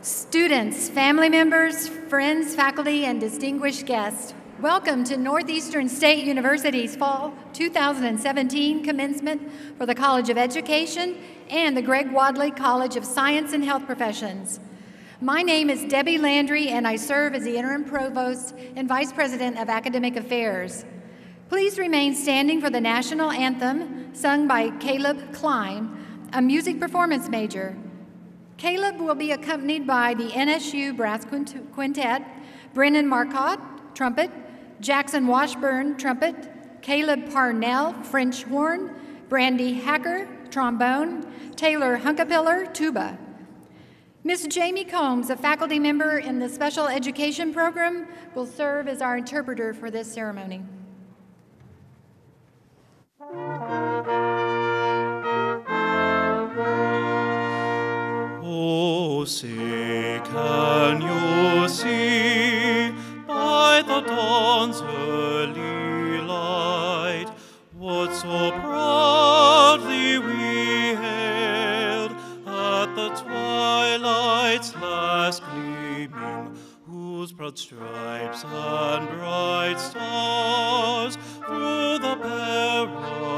Students, family members, friends, faculty, and distinguished guests, welcome to Northeastern State University's Fall 2017 Commencement for the College of Education and the Greg Wadley College of Science and Health Professions. My name is Debbie Landry, and I serve as the Interim Provost and Vice President of Academic Affairs. Please remain standing for the National Anthem, sung by Caleb Klein, a music performance major. Caleb will be accompanied by the NSU Brass Quintet, Brennan Marcotte, trumpet, Jackson Washburn, trumpet, Caleb Parnell, French horn, Brandy Hacker, trombone, Taylor Hunkapiller, tuba. Ms. Jamie Combs, a faculty member in the Special Education Program, will serve as our interpreter for this ceremony. Oh, say, can you see by the dawn's early light what so proudly we hailed at the twilight's last gleaming, whose broad stripes and bright stars through the perilous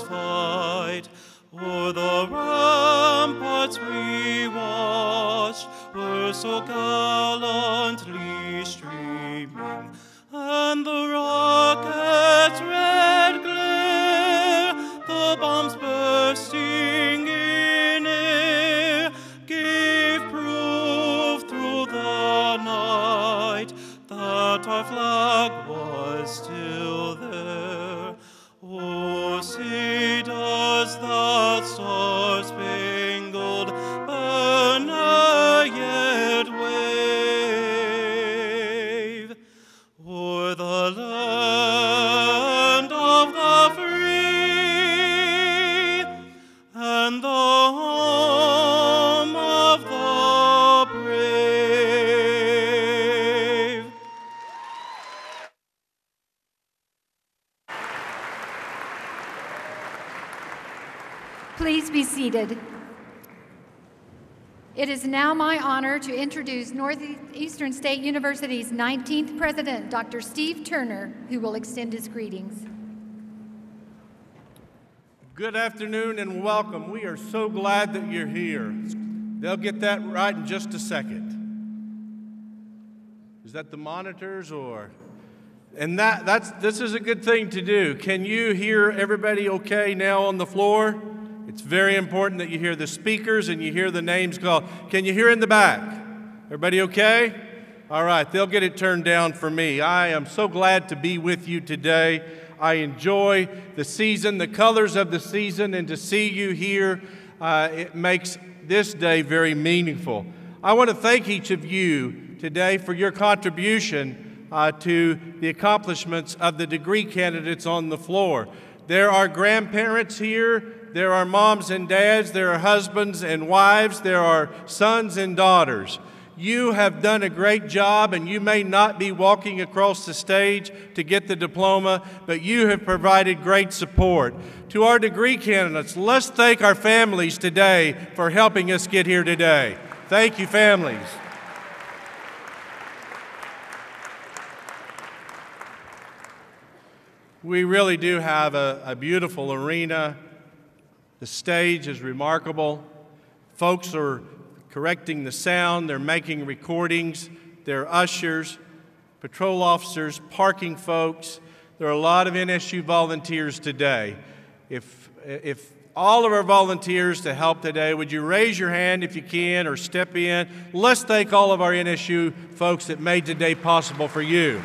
fight o'er the ramparts we watched were so gallantly streaming, and the rocket's red glare, the bombs bursting in air, gave proof through the night that our flag was still there. Oh, say does that star-spangled banner yet wave o'er the Please be seated. It is now my honor to introduce Northeastern State University's 19th president, Dr. Steve Turner, who will extend his greetings. Good afternoon and welcome. We are so glad that you're here. They'll get that right in just a second. Is that the monitors or? And this is a good thing to do. Can you hear everybody okay now on the floor? It's very important that you hear the speakers and you hear the names called. Can you hear in the back? Everybody okay? All right, they'll get it turned down for me. I am so glad to be with you today. I enjoy the season, the colors of the season, and to see you here, it makes this day very meaningful. I want to thank each of you today for your contribution to the accomplishments of the degree candidates on the floor. There are grandparents here. There are moms and dads, there are husbands and wives, there are sons and daughters. You have done a great job, and you may not be walking across the stage to get the diploma, but you have provided great support. To our degree candidates, let's thank our families today for helping us get here today. Thank you, families. We really do have a beautiful arena. The stage is remarkable. Folks are correcting the sound. They're making recordings. There are ushers, patrol officers, parking folks. There are a lot of NSU volunteers today. If all of our volunteers to help today, would you raise your hand if you can or step in? Let's thank all of our NSU folks that made today possible for you.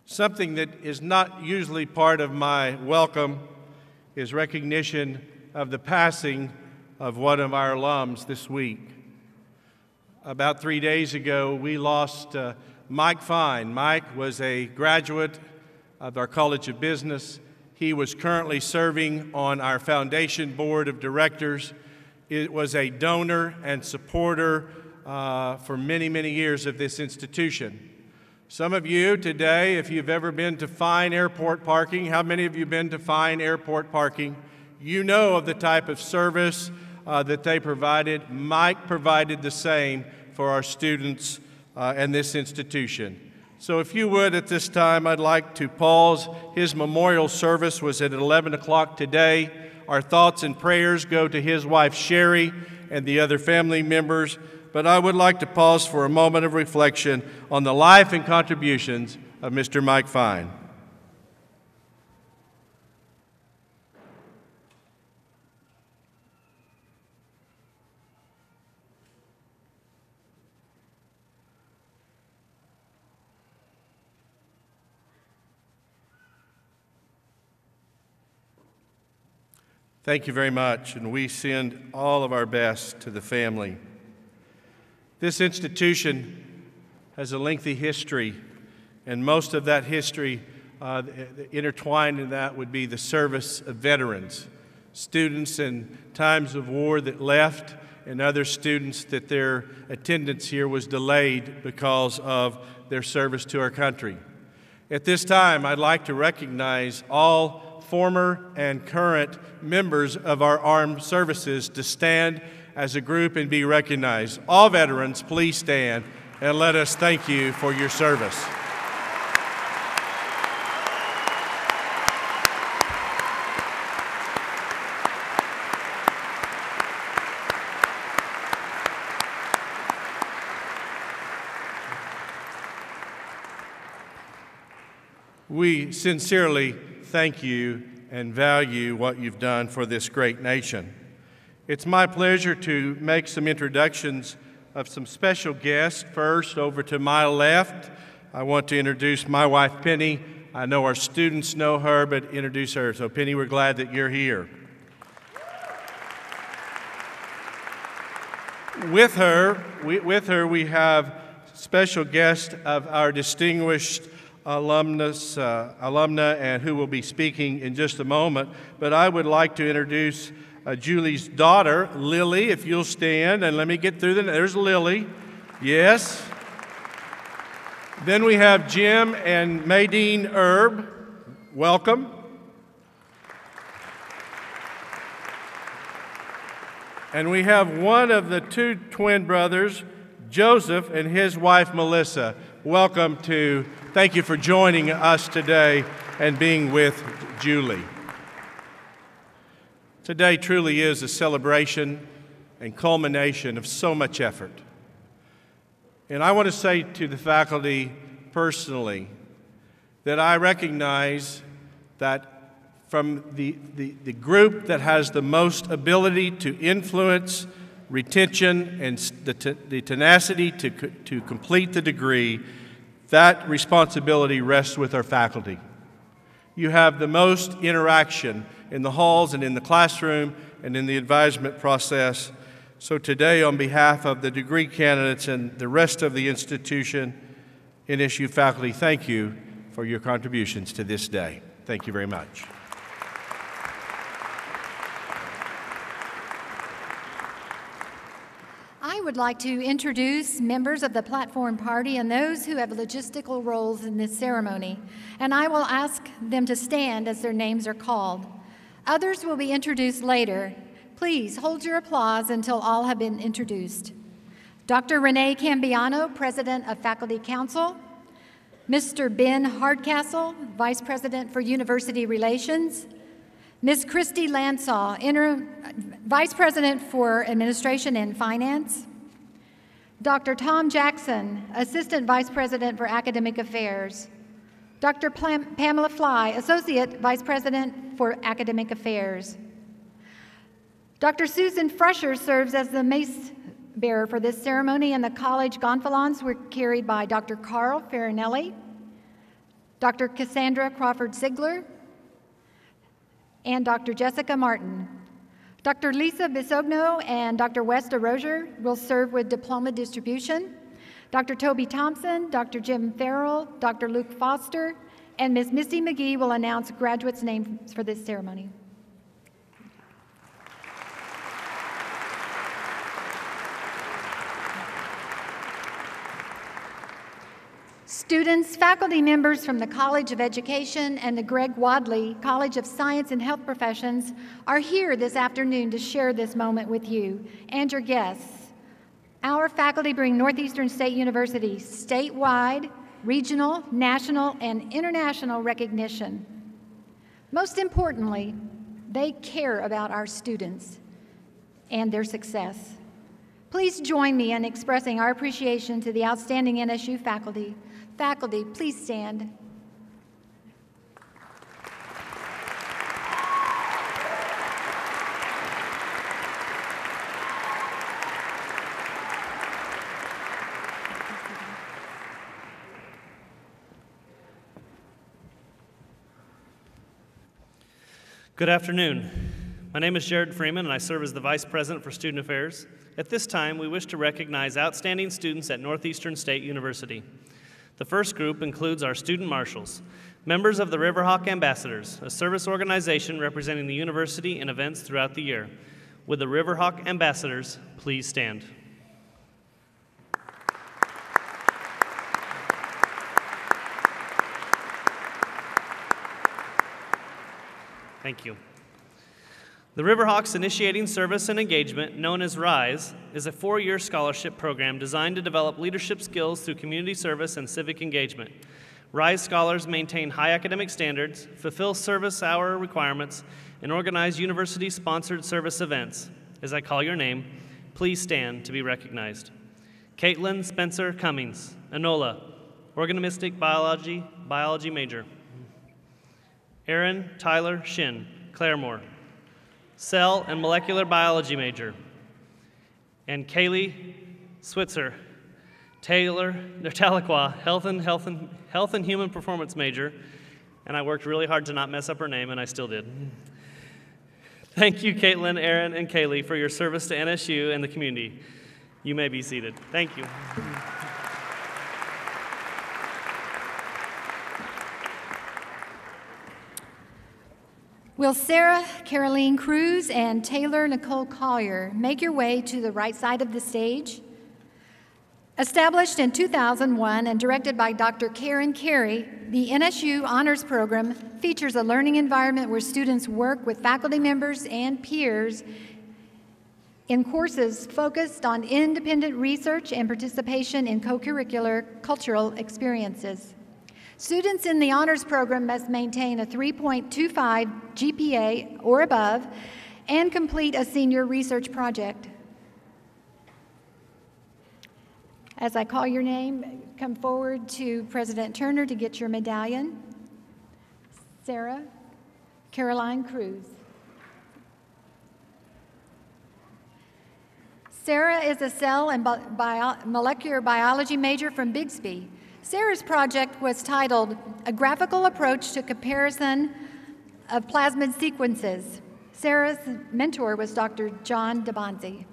Something that is not usually part of my welcome is recognition of the passing of one of our alums this week. About 3 days ago, we lost Mike Fine. Mike was a graduate of our College of Business. He was currently serving on our foundation board of directors. It was a donor and supporter for many, many years of this institution. Some of you today, if you've ever been to Fine Airport Parking, how many of you have been to Fine Airport Parking? You know of the type of service that they provided. Mike provided the same for our students and this institution. So if you would, at this time, I'd like to pause. His memorial service was at 11 o'clock today. Our thoughts and prayers go to his wife, Sherry, and the other family members. But I would like to pause for a moment of reflection on the life and contributions of Mr. Mike Fine. Thank you very much, and we send all of our best to the family. This institution has a lengthy history, and most of that history, intertwined in that would be the service of veterans, students in times of war that left, and other students that their attendance here was delayed because of their service to our country. At this time, I'd like to recognize all former and current members of our armed services to stand as a group and be recognized. All veterans, please stand and let us thank you for your service. We sincerely thank you and value what you've done for this great nation. It's my pleasure to make some introductions of some special guests. First, over to my left, I want to introduce my wife, Penny. I know our students know her, but introduce her. So, Penny, we're glad that you're here. With her, we have special guest of our distinguished alumna, and who will be speaking in just a moment. But I would like to introduce Julie's daughter, Lily, if you'll stand, and let me get through there's Lily. Yes. Then we have Jim and Maydeen Erb. Welcome. And we have one of the two twin brothers, Joseph, and his wife, Melissa. Welcome to, thank you for joining us today and being with Julie. Today truly is a celebration and culmination of so much effort. And I want to say to the faculty personally that I recognize that from the group that has the most ability to influence retention and the tenacity to complete the degree, that responsibility rests with our faculty. You have the most interaction in the halls and in the classroom and in the advisement process. So today, on behalf of the degree candidates and the rest of the institution, NSU faculty, thank you for your contributions to this day. Thank you very much. I would like to introduce members of the platform party and those who have logistical roles in this ceremony, and I will ask them to stand as their names are called. Others will be introduced later. Please hold your applause until all have been introduced. Dr. Renee Cambiano, President of Faculty Council. Mr. Ben Hardcastle, Vice President for University Relations. Ms. Christy Lansaw, Vice President for Administration and Finance. Dr. Tom Jackson, Assistant Vice President for Academic Affairs. Dr. Pamela Fly, Associate Vice President for Academic Affairs. Dr. Susan Fresher serves as the mace bearer for this ceremony, and the college gonfalons were carried by Dr. Carl Farinelli, Dr. Cassandra Crawford-Sigler, and Dr. Jessica Martin. Dr. Lisa Bisogno and Dr. Westa Rozier will serve with diploma distribution. Dr. Toby Thompson, Dr. Jim Farrell, Dr. Luke Foster, and Ms. Misty McGee will announce graduates' names for this ceremony. Students, faculty members from the College of Education and the Greg Wadley College of Science and Health Professions are here this afternoon to share this moment with you and your guests. Our faculty bring Northeastern State University statewide, regional, national, and international recognition. Most importantly, they care about our students and their success. Please join me in expressing our appreciation to the outstanding NSU faculty. Faculty, please stand. Good afternoon. My name is Jared Freeman, and I serve as the Vice President for Student Affairs. At this time, we wish to recognize outstanding students at Northeastern State University. The first group includes our student marshals, members of the Riverhawk Ambassadors, a service organization representing the university in events throughout the year. Would the Riverhawk Ambassadors please stand? Thank you. The Riverhawks Initiating Service and Engagement, known as RISE, is a 4-year scholarship program designed to develop leadership skills through community service and civic engagement. RISE scholars maintain high academic standards, fulfill service hour requirements, and organize university-sponsored service events. As I call your name, please stand to be recognized. Caitlin Spencer Cummings, Enola, Organistic Biology major. Aaron Tyler Shin, Claremore, Cell and Molecular Biology major. And Kaylee Switzer, Tahlequah, Health and Human Performance major. And I worked really hard to not mess up her name, and I still did. Thank you, Caitlin, Aaron, and Kaylee, for your service to NSU and the community. You may be seated. Thank you. Will Sara Caroline Cruz and Taylor Nicole Collier make your way to the right side of the stage? Established in 2001 and directed by Dr. Karen Carey, the NSU Honors Program features a learning environment where students work with faculty members and peers in courses focused on independent research and participation in co-curricular cultural experiences. Students in the Honors Program must maintain a 3.25 GPA or above and complete a senior research project. As I call your name, come forward to President Turner to get your medallion. Sara, Caroline Cruz. Sara is a cell and molecular biology major from Bixby. Sara's project was titled A Graphical Approach to Comparison of Plasmid Sequences. Sara's mentor was Dr. John DeBonzi.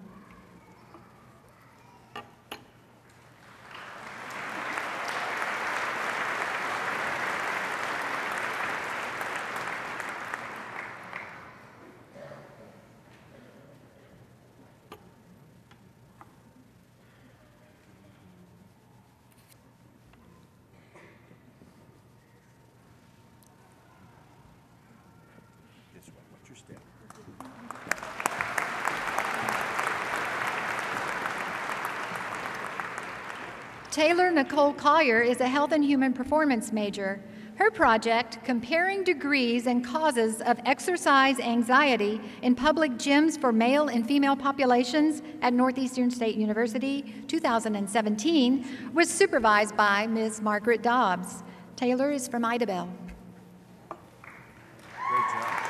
Taylor Nicole Collier is a health and human performance major. Her project, Comparing Degrees and Causes of Exercise Anxiety in Public Gyms for Male and Female Populations at Northeastern State University, 2017, was supervised by Ms. Margaret Dobbs. Taylor is from Idabel. Great job.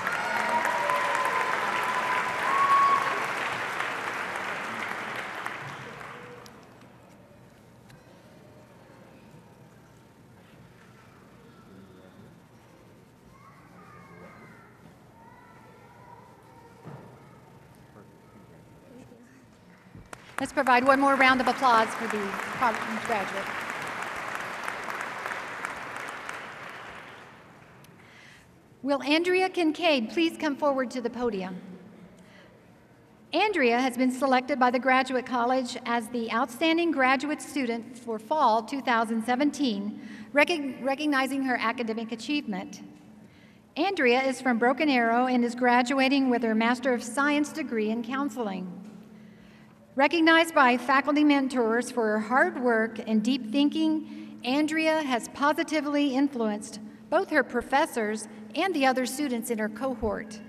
Let's provide one more round of applause for the graduate. Will Andrea Kincaid please come forward to the podium? Andrea has been selected by the Graduate College as the Outstanding Graduate Student for Fall 2017, recognizing her academic achievement. Andrea is from Broken Arrow and is graduating with her Master of Science degree in counseling. Recognized by faculty mentors for her hard work and deep thinking, Andrea has positively influenced both her professors and the other students in her cohort.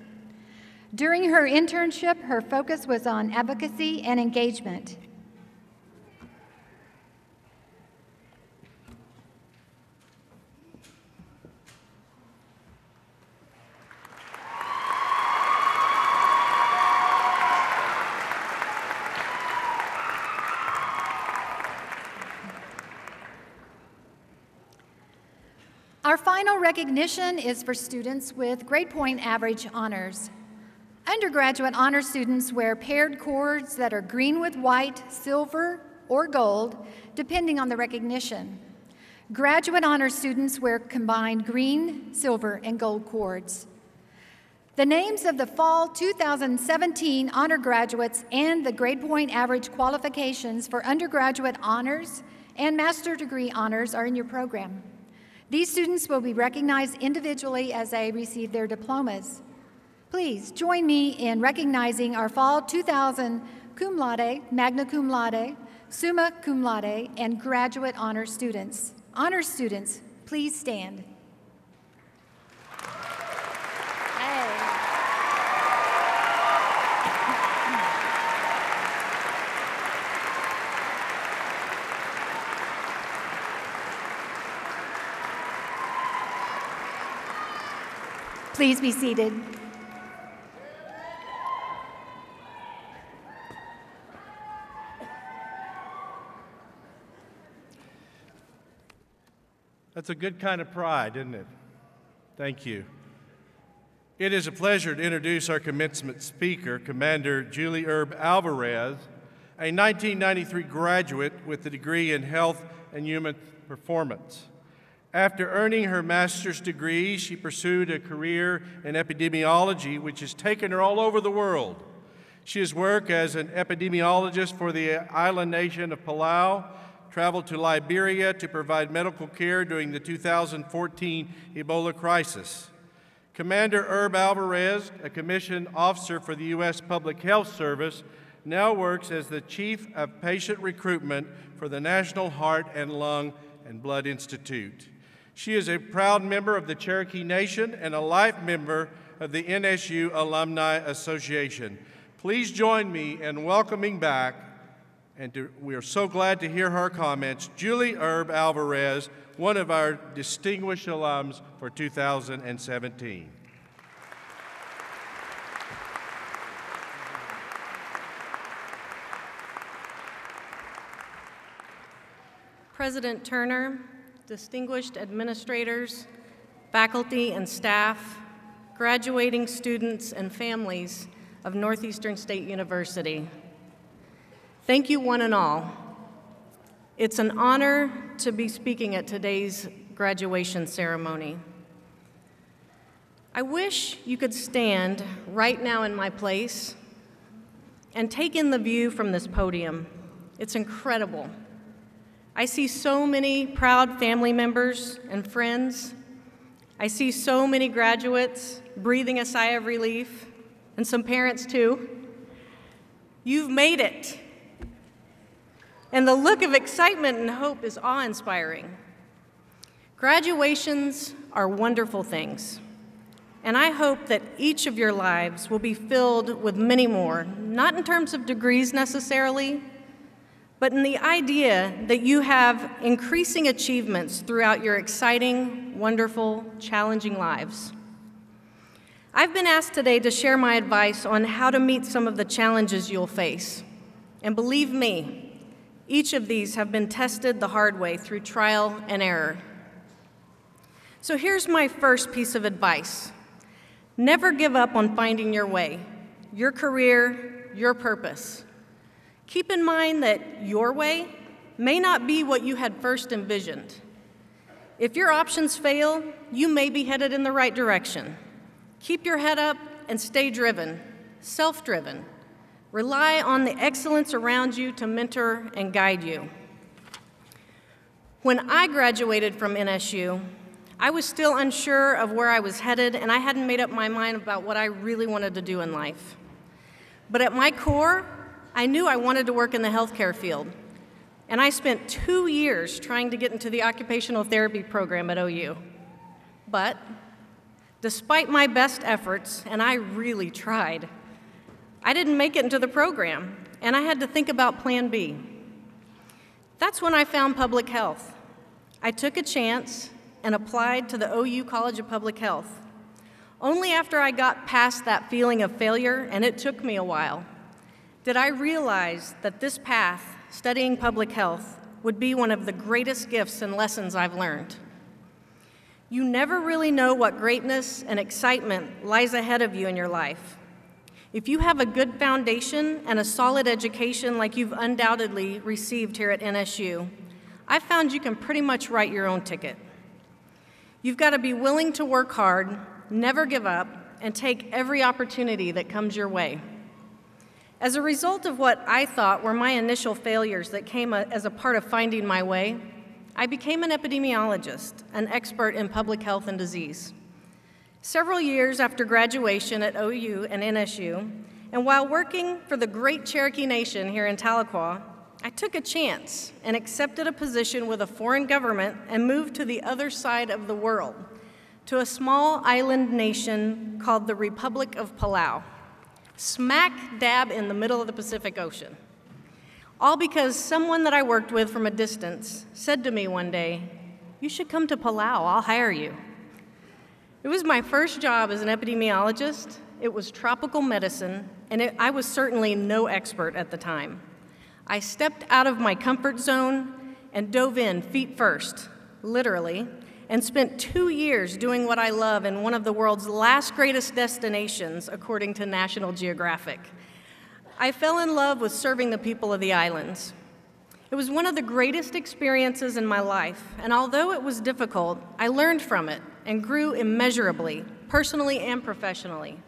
During her internship, her focus was on advocacy and engagement. Our final recognition is for students with grade point average honors. Undergraduate honor students wear paired cords that are green with white, silver, or gold, depending on the recognition. Graduate honor students wear combined green, silver, and gold cords. The names of the Fall 2017 honor graduates and the grade point average qualifications for undergraduate honors and master degree honors are in your program. These students will be recognized individually as they receive their diplomas. Please join me in recognizing our Fall 2000 cum laude, magna cum laude, summa cum laude, and graduate honor students. Honor students, please stand. Please be seated. That's a good kind of pride, isn't it? Thank you. It is a pleasure to introduce our commencement speaker, Commander Julie Herb Alvarez, a 1993 graduate with a degree in health and human performance. After earning her master's degree, she pursued a career in epidemiology, which has taken her all over the world. She has worked as an epidemiologist for the island nation of Palau, traveled to Liberia to provide medical care during the 2014 Ebola crisis. Commander Herb Alvarez, a commissioned officer for the U.S. Public Health Service, now works as the Chief of Patient Recruitment for the National Heart and Lung and Blood Institute. She is a proud member of the Cherokee Nation and a life member of the NSU Alumni Association. Please join me in welcoming back, we are so glad to hear her comments, Julie Herb Alvarez, one of our distinguished alums for 2017. President Turner, distinguished administrators, faculty and staff, graduating students and families of Northeastern State University. Thank you one and all. It's an honor to be speaking at today's graduation ceremony. I wish you could stand right now in my place and take in the view from this podium. It's incredible. I see so many proud family members and friends. I see so many graduates breathing a sigh of relief, and some parents too. You've made it. And the look of excitement and hope is awe-inspiring. Graduations are wonderful things, and I hope that each of your lives will be filled with many more, not in terms of degrees necessarily, but in the idea that you have increasing achievements throughout your exciting, wonderful, challenging lives. I've been asked today to share my advice on how to meet some of the challenges you'll face. And believe me, each of these have been tested the hard way through trial and error. So here's my first piece of advice. Never give up on finding your way, your career, your purpose. Keep in mind that your way may not be what you had first envisioned. If your options fail, you may be headed in the right direction. Keep your head up and stay driven, self-driven. Rely on the excellence around you to mentor and guide you. When I graduated from NSU, I was still unsure of where I was headed, and I hadn't made up my mind about what I really wanted to do in life. But at my core, I knew I wanted to work in the healthcare field, and I spent 2 years trying to get into the occupational therapy program at OU. But despite my best efforts, and I really tried, I didn't make it into the program, and I had to think about Plan B. That's when I found public health. I took a chance and applied to the OU College of Public Health. Only after I got past that feeling of failure, and it took me a while, did I realize that this path, studying public health, would be one of the greatest gifts and lessons I've learned. You never really know what greatness and excitement lies ahead of you in your life. If you have a good foundation and a solid education like you've undoubtedly received here at NSU, I've found you can pretty much write your own ticket. You've got to be willing to work hard, never give up, and take every opportunity that comes your way. As a result of what I thought were my initial failures that came as a part of finding my way, I became an epidemiologist, an expert in public health and disease. Several years after graduation at OU and NSU, and while working for the great Cherokee Nation here in Tahlequah, I took a chance and accepted a position with a foreign government and moved to the other side of the world, to a small island nation called the Republic of Palau, smack dab in the middle of the Pacific Ocean. All because someone that I worked with from a distance said to me one day, "You should come to Palau, I'll hire you." It was my first job as an epidemiologist. It was tropical medicine, and I was certainly no expert at the time. I stepped out of my comfort zone and dove in feet first, literally, and spent 2 years doing what I love in one of the world's last greatest destinations, according to National Geographic. I fell in love with serving the people of the islands. It was one of the greatest experiences in my life, and although it was difficult, I learned from it and grew immeasurably, personally and professionally.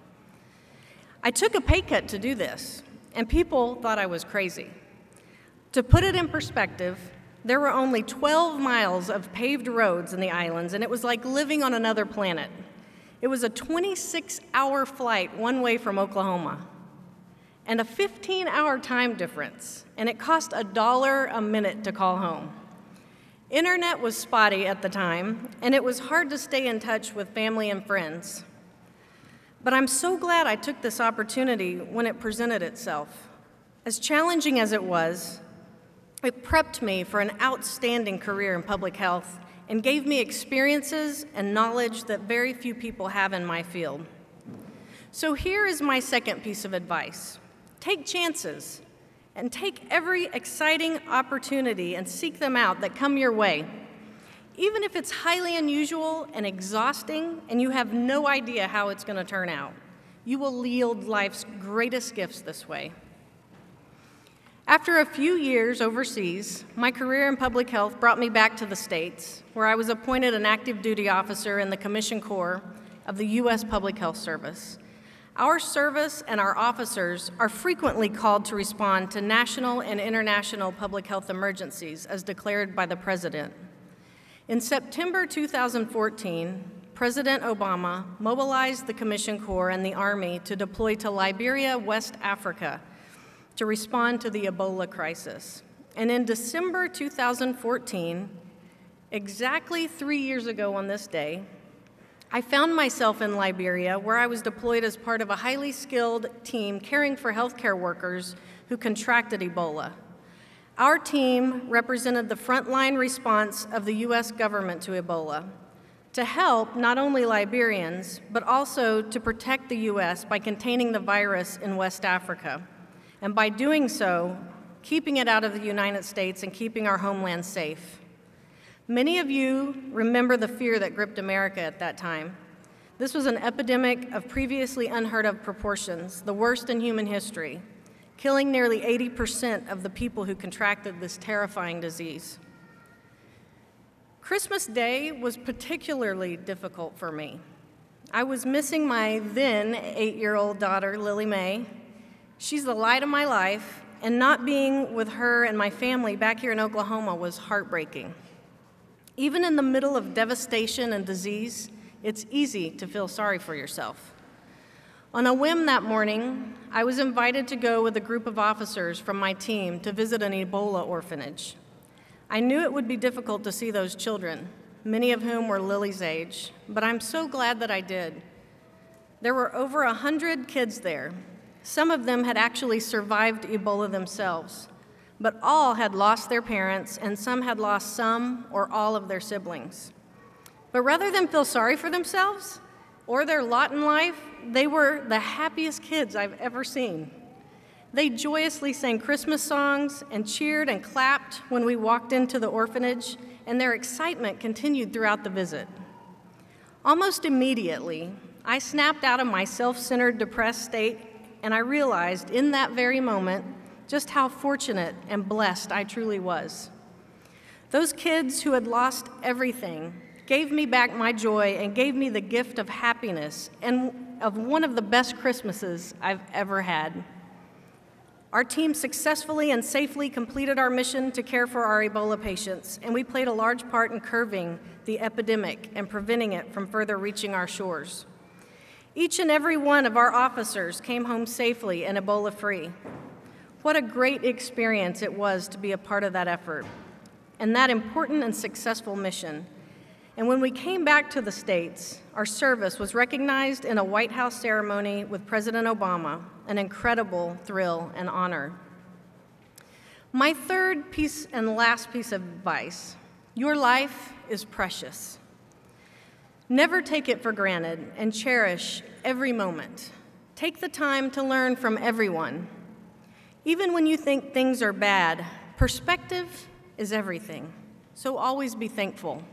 I took a pay cut to do this, and people thought I was crazy. To put it in perspective, There were only 12 miles of paved roads in the islands, and it was like living on another planet. It was a 26-hour flight one way from Oklahoma, and a 15-hour time difference, and it cost $1 a minute to call home. Internet was spotty at the time, and it was hard to stay in touch with family and friends. But I'm so glad I took this opportunity when it presented itself. As challenging as it was, it prepped me for an outstanding career in public health and gave me experiences and knowledge that very few people have in my field. So here is my second piece of advice. Take chances and take every exciting opportunity and seek them out that come your way. Even if it's highly unusual and exhausting and you have no idea how it's going to turn out, you will yield life's greatest gifts this way. After a few years overseas, my career in public health brought me back to the States, where I was appointed an active duty officer in the Commissioned Corps of the U.S. Public Health Service. Our service and our officers are frequently called to respond to national and international public health emergencies as declared by the President. In September 2014, President Obama mobilized the Commissioned Corps and the Army to deploy to Liberia, West Africa, to respond to the Ebola crisis. And in December 2014, exactly 3 years ago on this day, I found myself in Liberia, where I was deployed as part of a highly skilled team caring for healthcare workers who contracted Ebola. Our team represented the frontline response of the U.S. government to Ebola, to help not only Liberians, but also to protect the U.S. by containing the virus in West Africa, and by doing so, keeping it out of the United States and keeping our homeland safe. Many of you remember the fear that gripped America at that time. This was an epidemic of previously unheard of proportions, the worst in human history, killing nearly 80% of the people who contracted this terrifying disease. Christmas Day was particularly difficult for me. I was missing my then 8-year-old daughter, Lily Mae. She's the light of my life, and not being with her and my family back here in Oklahoma was heartbreaking. Even in the middle of devastation and disease, it's easy to feel sorry for yourself. On a whim that morning, I was invited to go with a group of officers from my team to visit an Ebola orphanage. I knew it would be difficult to see those children, many of whom were Lily's age, but I'm so glad that I did. There were over 100 kids there. Some of them had actually survived Ebola themselves, but all had lost their parents, and some had lost some or all of their siblings. But rather than feel sorry for themselves or their lot in life, they were the happiest kids I've ever seen. They joyously sang Christmas songs and cheered and clapped when we walked into the orphanage, and their excitement continued throughout the visit. Almost immediately, I snapped out of my self-centered, depressed state, and I realized in that very moment just how fortunate and blessed I truly was. Those kids who had lost everything gave me back my joy and gave me the gift of happiness and of one of the best Christmases I've ever had. Our team successfully and safely completed our mission to care for our Ebola patients, and we played a large part in curbing the epidemic and preventing it from further reaching our shores. Each and every one of our officers came home safely and Ebola-free. What a great experience it was to be a part of that effort and that important and successful mission. And when we came back to the States, our service was recognized in a White House ceremony with President Obama, an incredible thrill and honor. My third piece and last piece of advice: your life is precious. Never take it for granted and cherish every moment. Take the time to learn from everyone. Even when you think things are bad, perspective is everything, so always be thankful.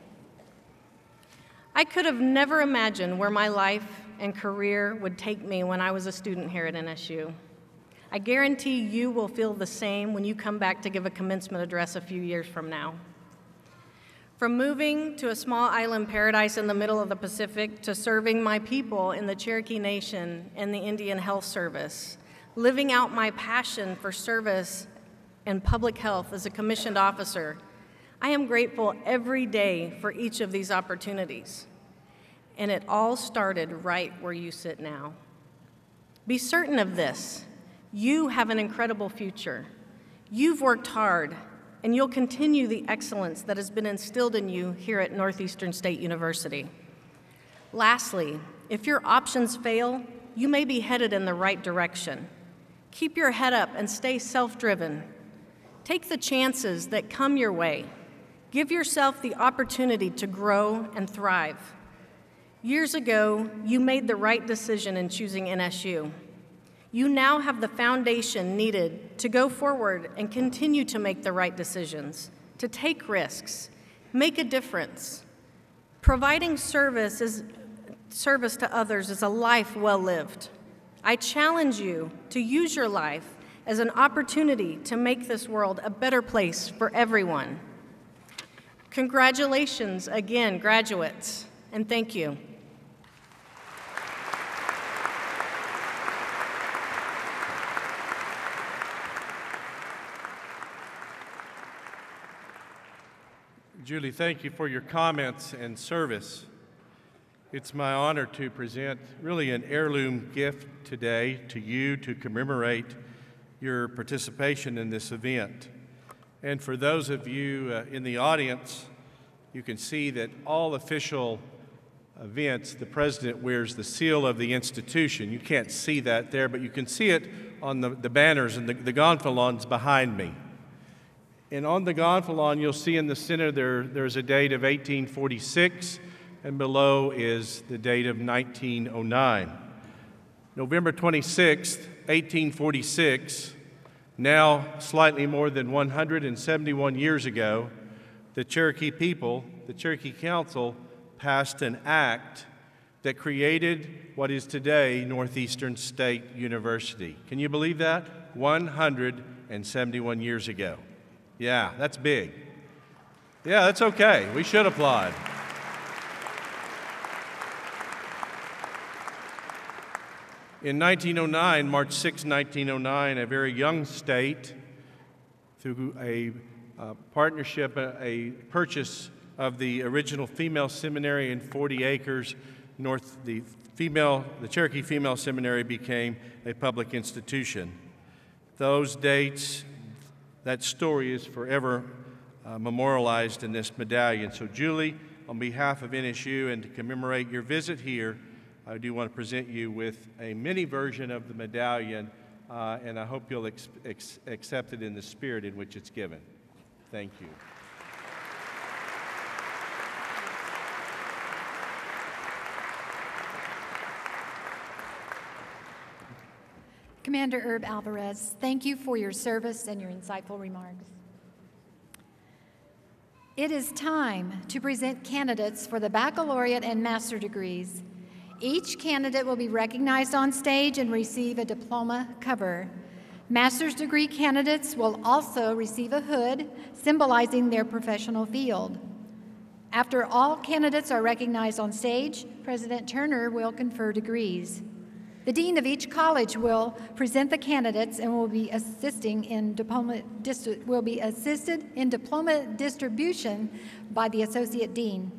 I could have never imagined where my life and career would take me when I was a student here at NSU. I guarantee you will feel the same when you come back to give a commencement address a few years from now. From moving to a small island paradise in the middle of the Pacific to serving my people in the Cherokee Nation and the Indian Health Service, living out my passion for service and public health as a commissioned officer, I am grateful every day for each of these opportunities. And it all started right where you sit now. Be certain of this. You have an incredible future. You've worked hard, and you'll continue the excellence that has been instilled in you here at Northeastern State University. Lastly, if your options fail, you may be headed in the right direction. Keep your head up and stay self-driven. Take the chances that come your way. Give yourself the opportunity to grow and thrive. Years ago, you made the right decision in choosing NSU. You now have the foundation needed to go forward and continue to make the right decisions, to take risks, make a difference. Providing service to others is a life well lived. I challenge you to use your life as an opportunity to make this world a better place for everyone. Congratulations again, graduates, and thank you. Julie, thank you for your comments and service. It's my honor to present really an heirloom gift today to you to commemorate your participation in this event. And for those of you in the audience, you can see that all official events, the president wears the seal of the institution. You can't see that there, but you can see it on the banners and the gonfalons behind me. And on the gonfalon, you'll see in the center there's a date of 1846, and below is the date of 1909. November 26, 1846, now slightly more than 171 years ago, the Cherokee people, the Cherokee Council, passed an act that created what is today Northeastern State University. Can you believe that? 171 years ago. Yeah, that's big. Yeah, that's okay. We should applaud. In 1909, March 6, 1909, a very young state, through a partnership, a purchase of the original female seminary in 40 acres north, the Cherokee Female Seminary became a public institution. Those dates, that story is forever memorialized in this medallion. So Julie, on behalf of NSU and to commemorate your visit here, I do want to present you with a mini version of the medallion, and I hope you'll accept it in the spirit in which it's given. Thank you. Commander Herb Alvarez, thank you for your service and your insightful remarks. It is time to present candidates for the baccalaureate and master degrees. Each candidate will be recognized on stage and receive a diploma cover. Master's degree candidates will also receive a hood symbolizing their professional field. After all candidates are recognized on stage, President Turner will confer degrees. The dean of each college will present the candidates and will be assisted in diploma distribution by the associate dean.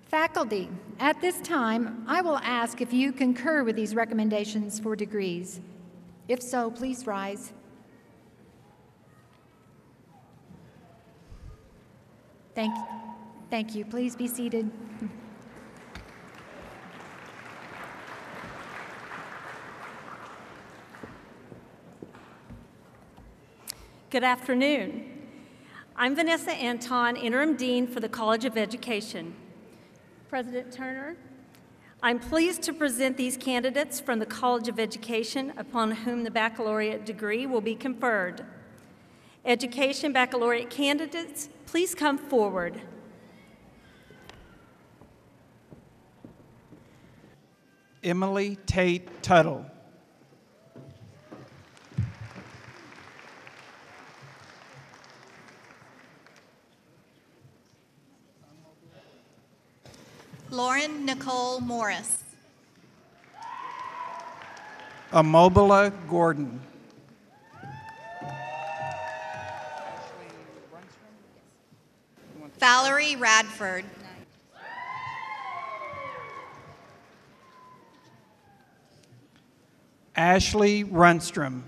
Faculty, at this time, I will ask if you concur with these recommendations for degrees. If so, please rise. Thank you. Please be seated. Good afternoon. I'm Vanessa Anton, Interim Dean for the College of Education. President Turner, I'm pleased to present these candidates from the College of Education upon whom the baccalaureate degree will be conferred. Education baccalaureate candidates, please come forward. Emily Tate Tuttle. Lauren Nicole Morris. Amobila Gordon. Valerie Radford. Ashley Runstrom.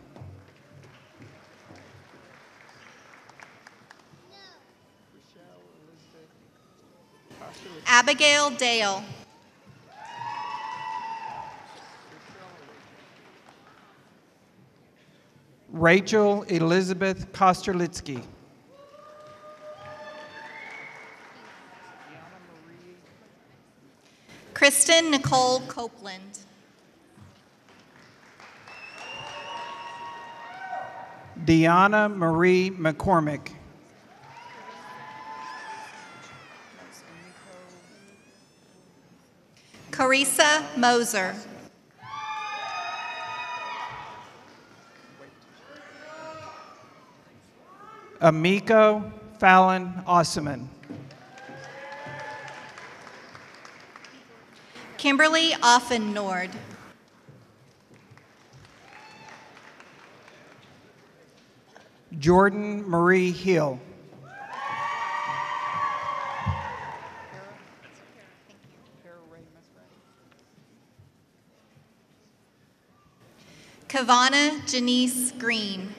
Abigail Dale. Rachel Elizabeth Kosterlitsky. Kristen Nicole Copeland. Deanna Marie McCormick. Carissa Moser. Amiko Fallon Osman. Kimberly Offenord. Jordan Marie Hill. Kavana Janice Green.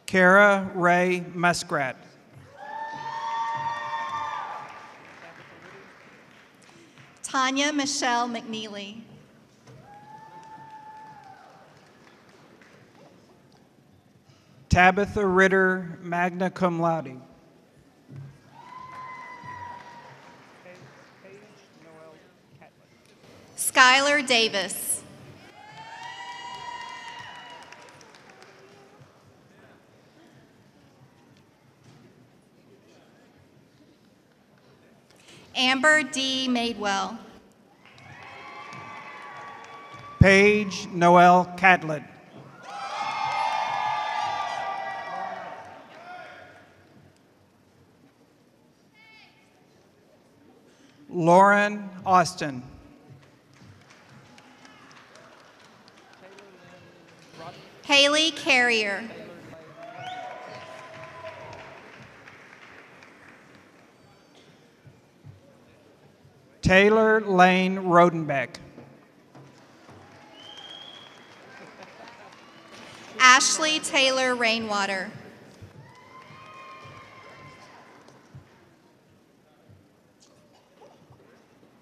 Kara Ray Muskrat. Tanya Michelle McNeely. Tabitha Ritter, magna cum laude. Skylar Davis. Amber D. Madewell. Paige Noel Catlett. Lauren Austin. Haley Carrier. Taylor Lane Rodenbeck. Ashley Taylor Rainwater.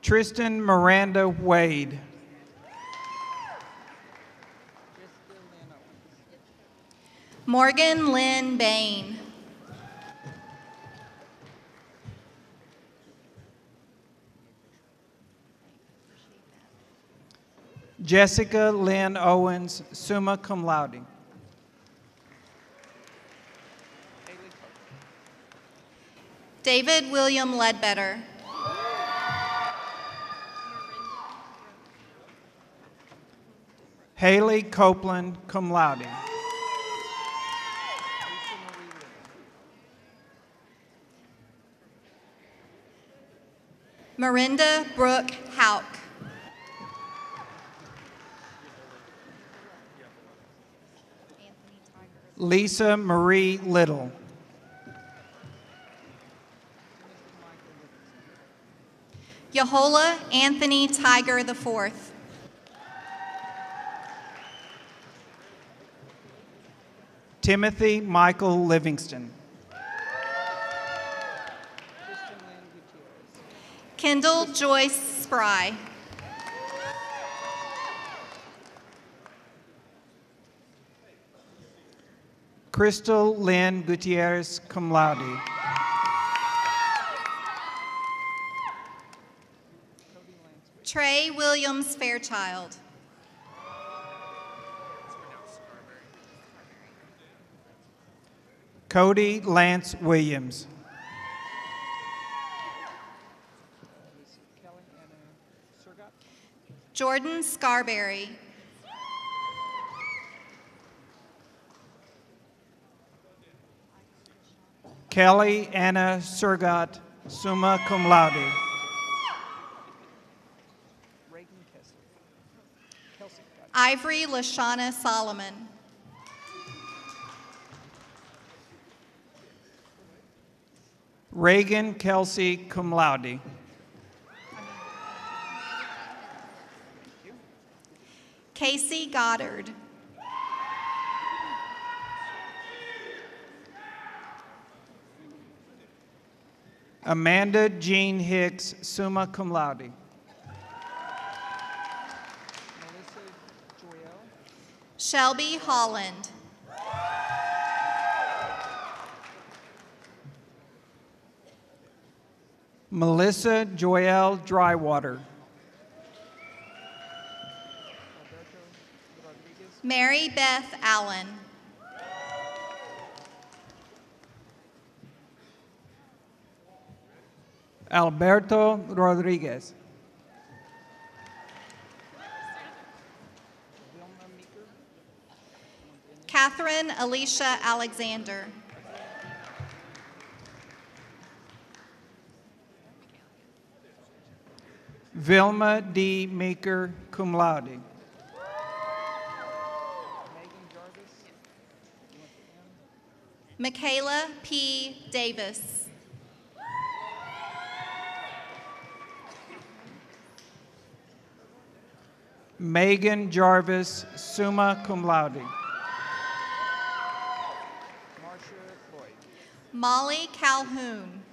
Tristan Miranda Wade. Morgan Lynn Bain. Jessica Lynn Owens, summa cum laude. David William Ledbetter. Haley Copeland, cum laude. Marinda Brooke Hauk. Lisa Marie Little. Yehola Anthony Tiger IV. Timothy Michael Livingston. Kendall Joyce Spry. Crystal Lynn Gutierrez, cum laude. Trey Williams Fairchild. Cody Lance Williams. Jordan Scarberry. Kelly Anna Surgat, summa cum laude. Ivory Lashana Solomon. Reagan Kelsey, cum laude. Casey Goddard. Amanda Jean Hicks, summa cum laude. Shelby Holland. Melissa Joelle Drywater. Mary Beth Allen. Alberto Rodriguez. Catherine Alicia Alexander. Vilma D. Meeker, cum laude. Michaela P. Davis. Megan Jarvis, summa cum laude. Molly Calhoun.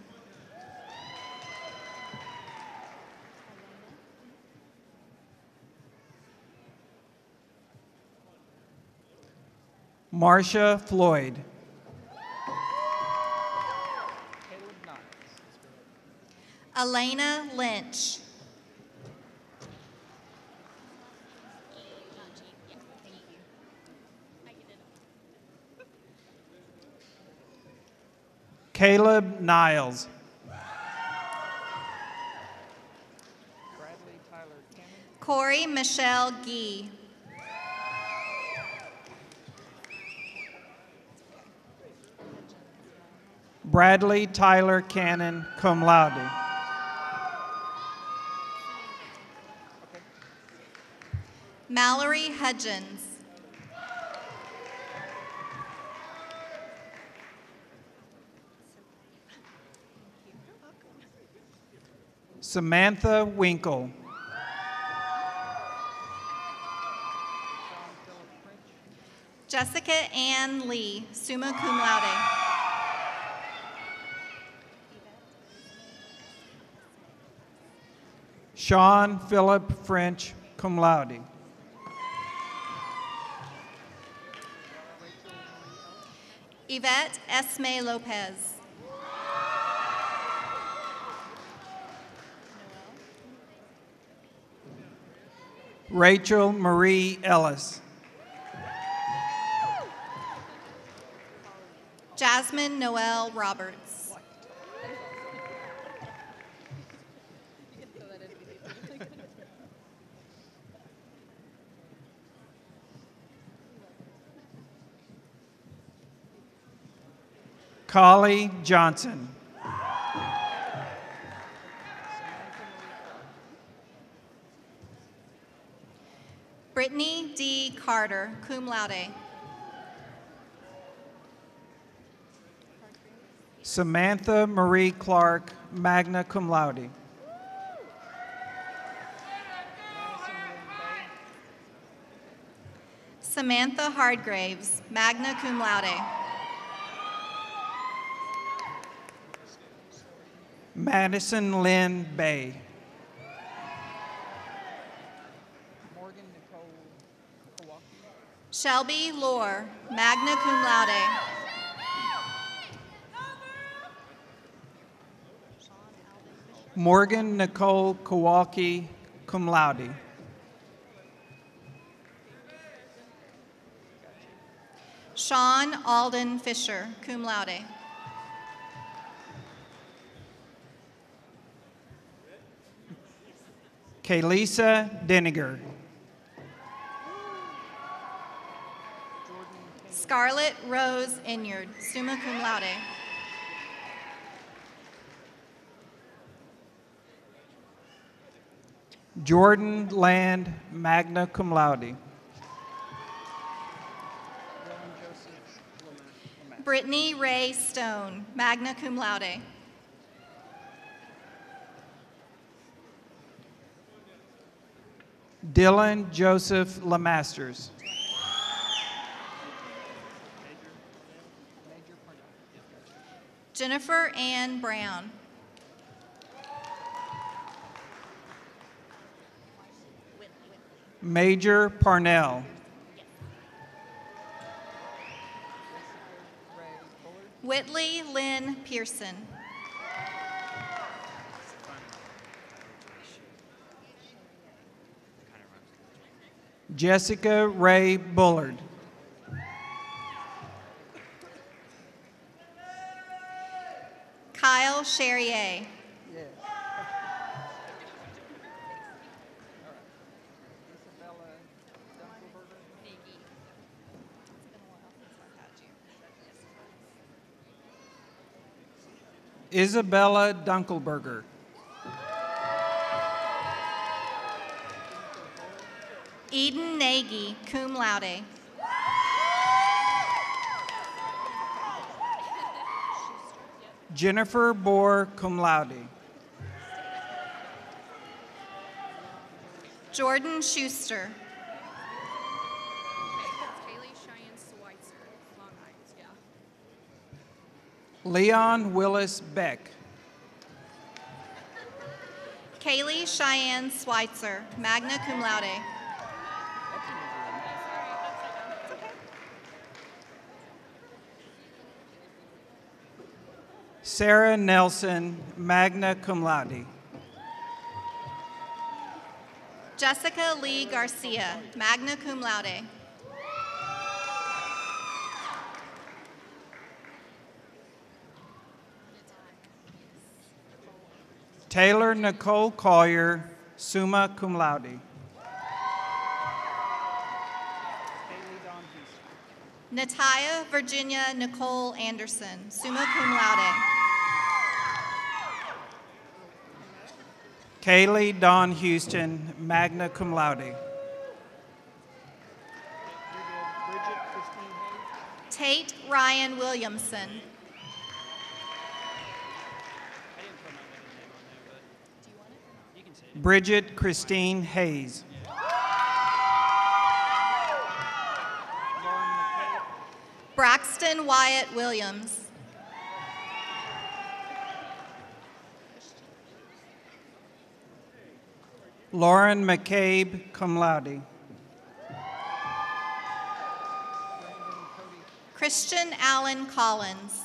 Marcia Floyd. Elena Lynch. Caleb Niles. Corey Michelle Gee. Bradley Tyler Cannon, cum laude. Mallory Hudgens. Samantha Winkle. Jessica Ann Lee, summa cum laude. Sean Philip French, cum laude. Yvette Esme Lopez. Rachel Marie Ellis. Jasmine Noel Roberts. Collie Johnson. Brittany D. Carter, cum laude. Samantha Marie Clark, magna cum laude. Samantha Hardgraves, magna cum laude. Madison Lynn Bay. Shelby Lohr, magna cum laude. Morgan Nicole Kowalski, cum laude. Sean Alden Fisher, cum laude. Kaylisa Deniger. Scarlett Rose Inyard, summa cum laude. Jordan Land, magna cum laude. Brittany Ray Stone, magna cum laude. Dylan Joseph Lemasters. Jennifer Ann Brown. Major Parnell. Whitley Lynn Pearson. Jessica Ray Bullard. Kyle Charrier. Isabella Dunkelberger. Eden Nagy, cum laude. Jennifer Bohr, cum laude. Jordan Schuster. Leon Willis Beck. Kaylee Cheyenne Schweitzer, magna cum laude. Sara Nelson, magna cum laude. Jessica Lee Garcia, magna cum laude. Taylor Nicole Collier, summa cum laude. Nataya Virginia Nicole Anderson, summa cum laude. Kaylee Dawn Houston, magna cum laude. Tate Ryan Williamson. Bridget Christine Hayes. Braxton Wyatt Williams. Lauren McCabe, cum laude. Christian Allen Collins.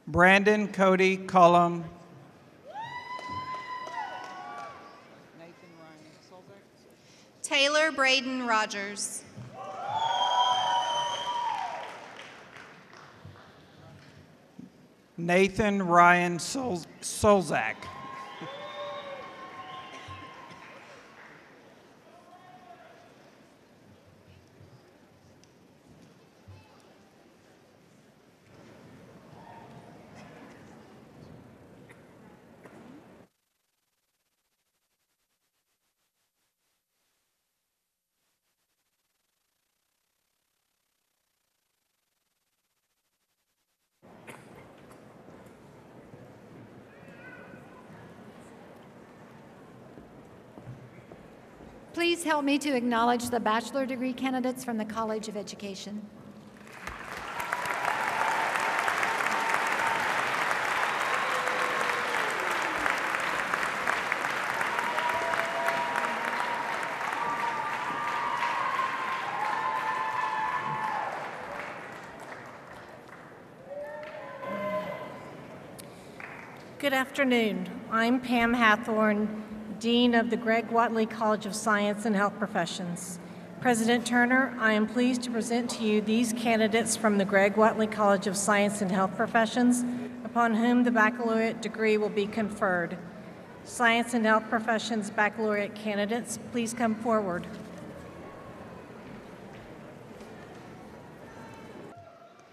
Brandon Cody Cullum. Taylor Braden Rogers. Nathan Ryan Solzak. Please help me to acknowledge the bachelor degree candidates from the College of Education. Good afternoon. I'm Pam Hathorn, Dean of the Greg Watley College of Science and Health Professions. President Turner, I am pleased to present to you these candidates from the Greg Watley College of Science and Health Professions, upon whom the baccalaureate degree will be conferred. Science and Health Professions baccalaureate candidates, please come forward.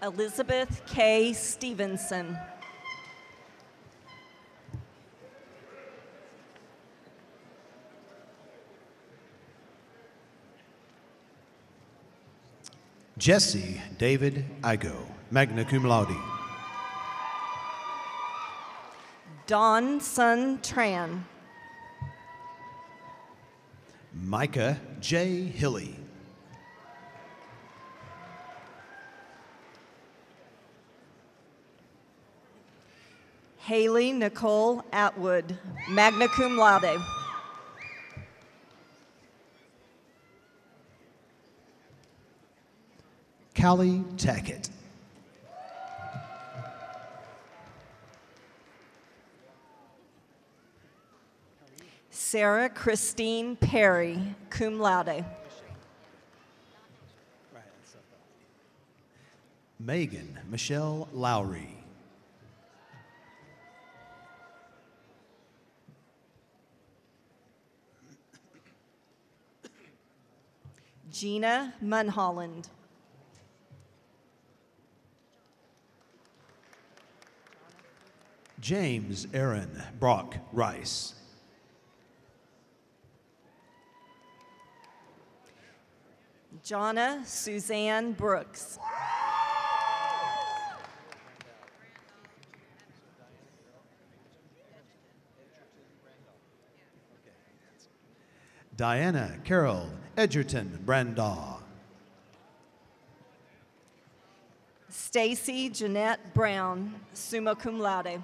Elizabeth K. Stevenson. Jesse David Igo, magna cum laude. Don Sun Tran. Micah J. Hilly. Haley Nicole Atwood, magna cum laude. Callie Tackett. Sara Christine Perry, cum laude. Megan Michelle Lowry. Gina Munholland. James Aaron Brock Rice. Jonna Suzanne Brooks. Diana Carol Edgerton Brandaw. Stacy Jeanette Brown, summa cum laude.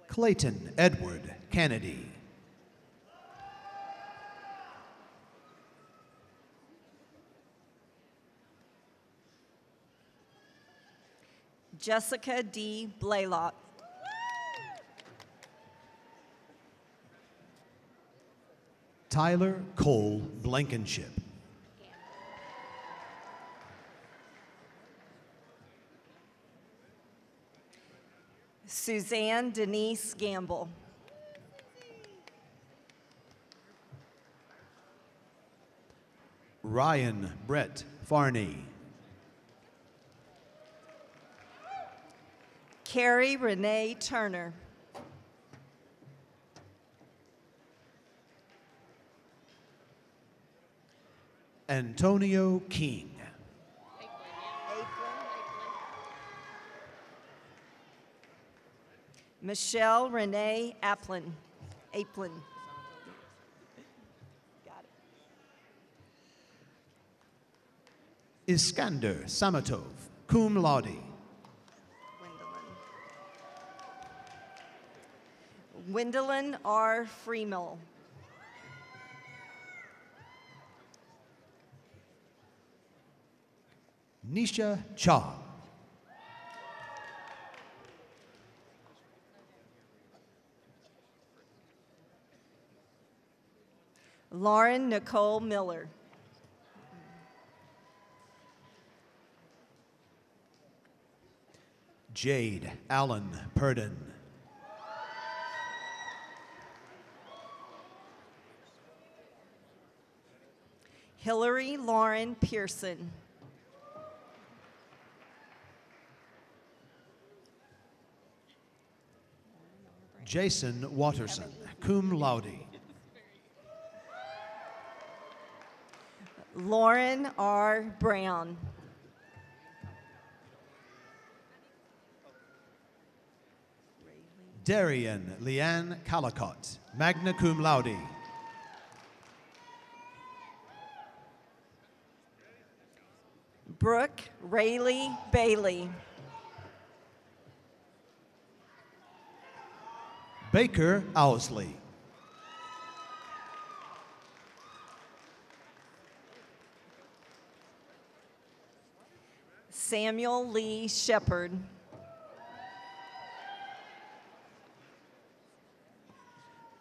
Clayton Edward Kennedy. Jessica D. Blaylock. Tyler Cole Blankenship. Suzanne Denise Gamble. Ryan Brett Farney. Carrie Renee Turner. Antonio King. Michelle Renee Aplin. Got it. Iskander Samatov, cum laude. Wendelin R. Freemill. Nisha Cha. Lauren Nicole Miller. Jade Allen Purdon. Hillary Lauren Pearson. Jason Watterson, cum laude. Lauren R. Brown. Darian Leanne Calicott, magna cum laude. Brooke Rayleigh Bailey. Baker Owsley. Samuel Lee Shepard.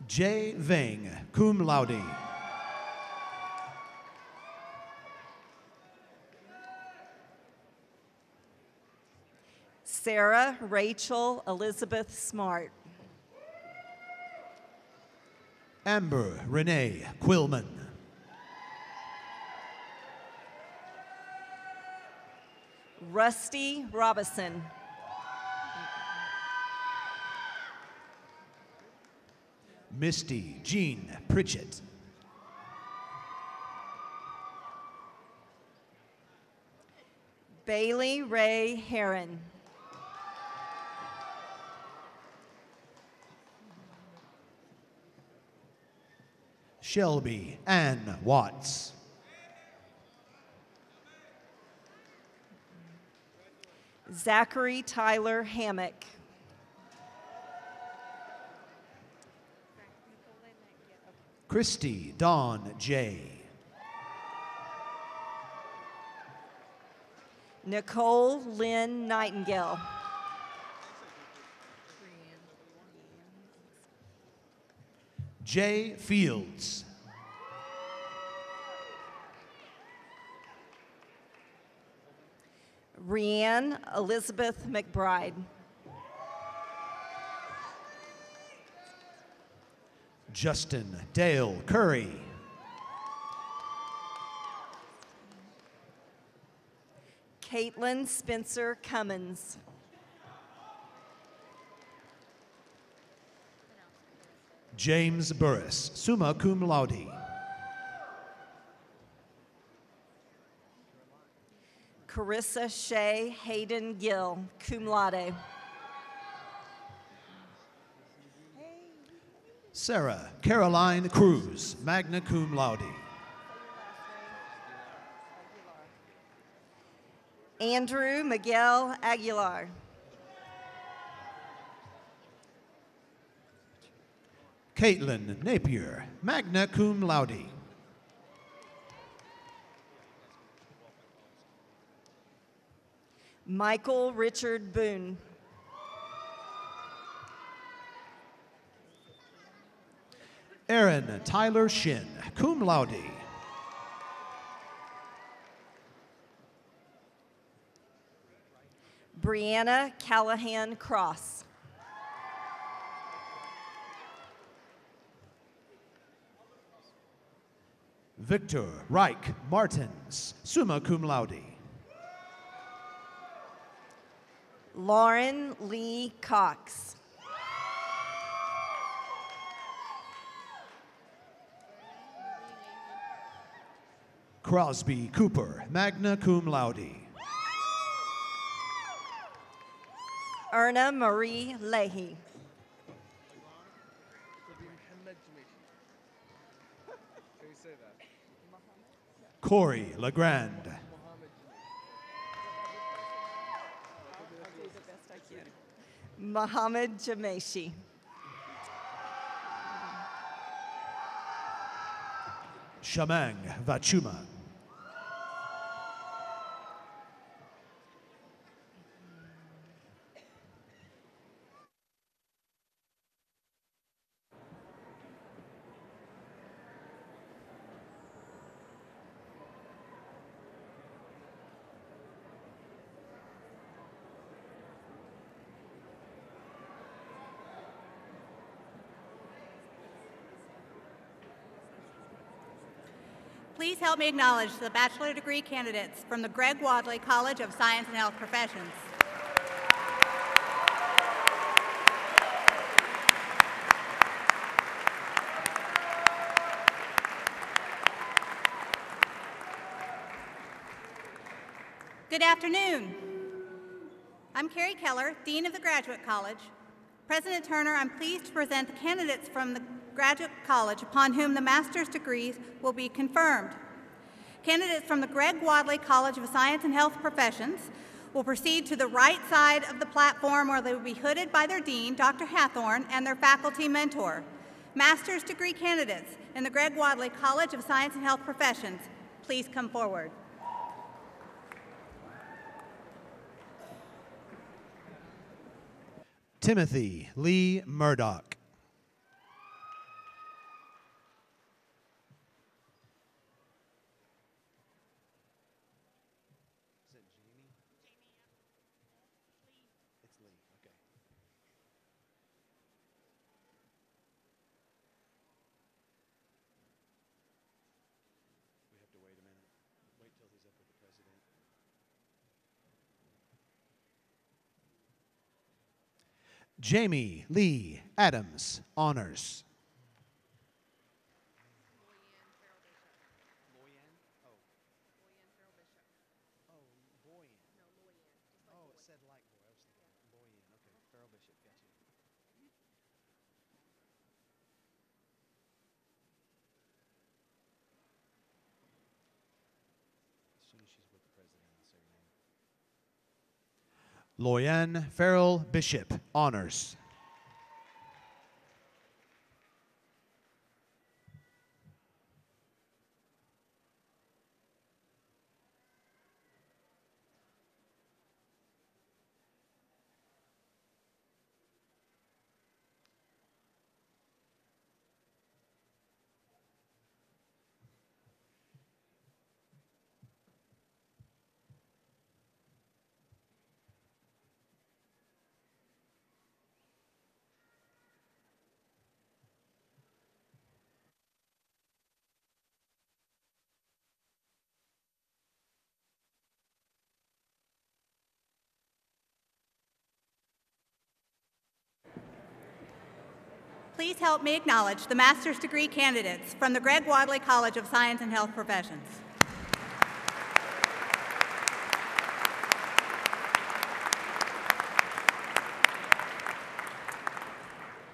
Jay Vang, cum laude. Sarah Rachel Elizabeth Smart. Amber Renee Quillman. Rusty Robison. Misty Jean Pritchett. Bailey Ray Heron. Shelby Ann Watts. Zachary Tyler Hammock. Christy Dawn J. Nicole Lynn Nightingale. Jay Fields. Rianne Elizabeth McBride. Justin Dale Curry. Caitlin Spencer Cummins. James Burris, summa cum laude. Carissa Shea Hayden Gill, cum laude. Sara Caroline Cruz, magna cum laude. Andrew Miguel Aguilar. Caitlin Napier, magna cum laude. Michael Richard Boone. Aaron Tyler Shin, cum laude. Brianna Callahan Cross. Victor Reich Martins, summa cum laude. Lauren Lee Cox. Crosby Cooper, magna cum laude. Erna Marie Leahy. Corey Legrand. Mohammed Jameshi. Shamang Vachuma. Please help me acknowledge the bachelor degree candidates from the Greg Wadley College of Science and Health Professions. Good afternoon. I'm Carrie Keller, Dean of the Graduate College. President Turner, I'm pleased to present the candidates from the Graduate College upon whom the master's degrees will be confirmed. Candidates from the Greg Wadley College of Science and Health Professions will proceed to the right side of the platform where they will be hooded by their dean, Dr. Hathorn, and their faculty mentor. Master's degree candidates in the Greg Wadley College of Science and Health Professions, please come forward. Timothy Lee Murdoch. Jamie Lee Adams, honors. Loyanne Farrell Bishop, honors. Please help me acknowledge the master's degree candidates from the Greg Wadley College of Science and Health Professions.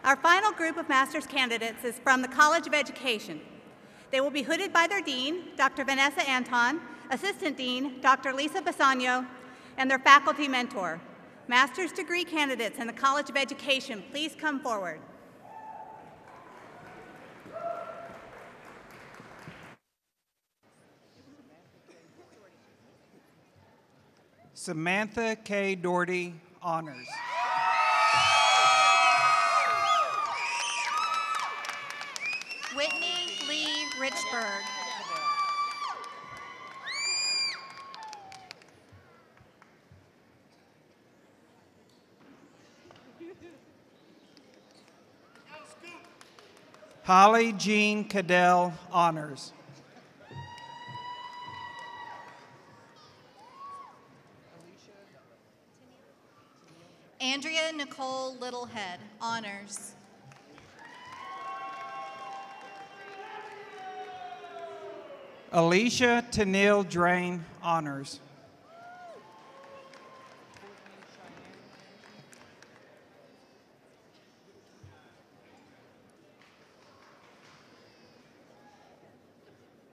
Our final group of master's candidates is from the College of Education. They will be hooded by their dean, Dr. Vanessa Anton, assistant dean, Dr. Lisa Basano, and their faculty mentor. Master's degree candidates in the College of Education, please come forward. Samantha K. Doherty, honors. Whitney Lee Richburg. Holly Jean Cadell, honors. Andrea Nicole Littlehead, honors. Alicia Tennille Drain, honors.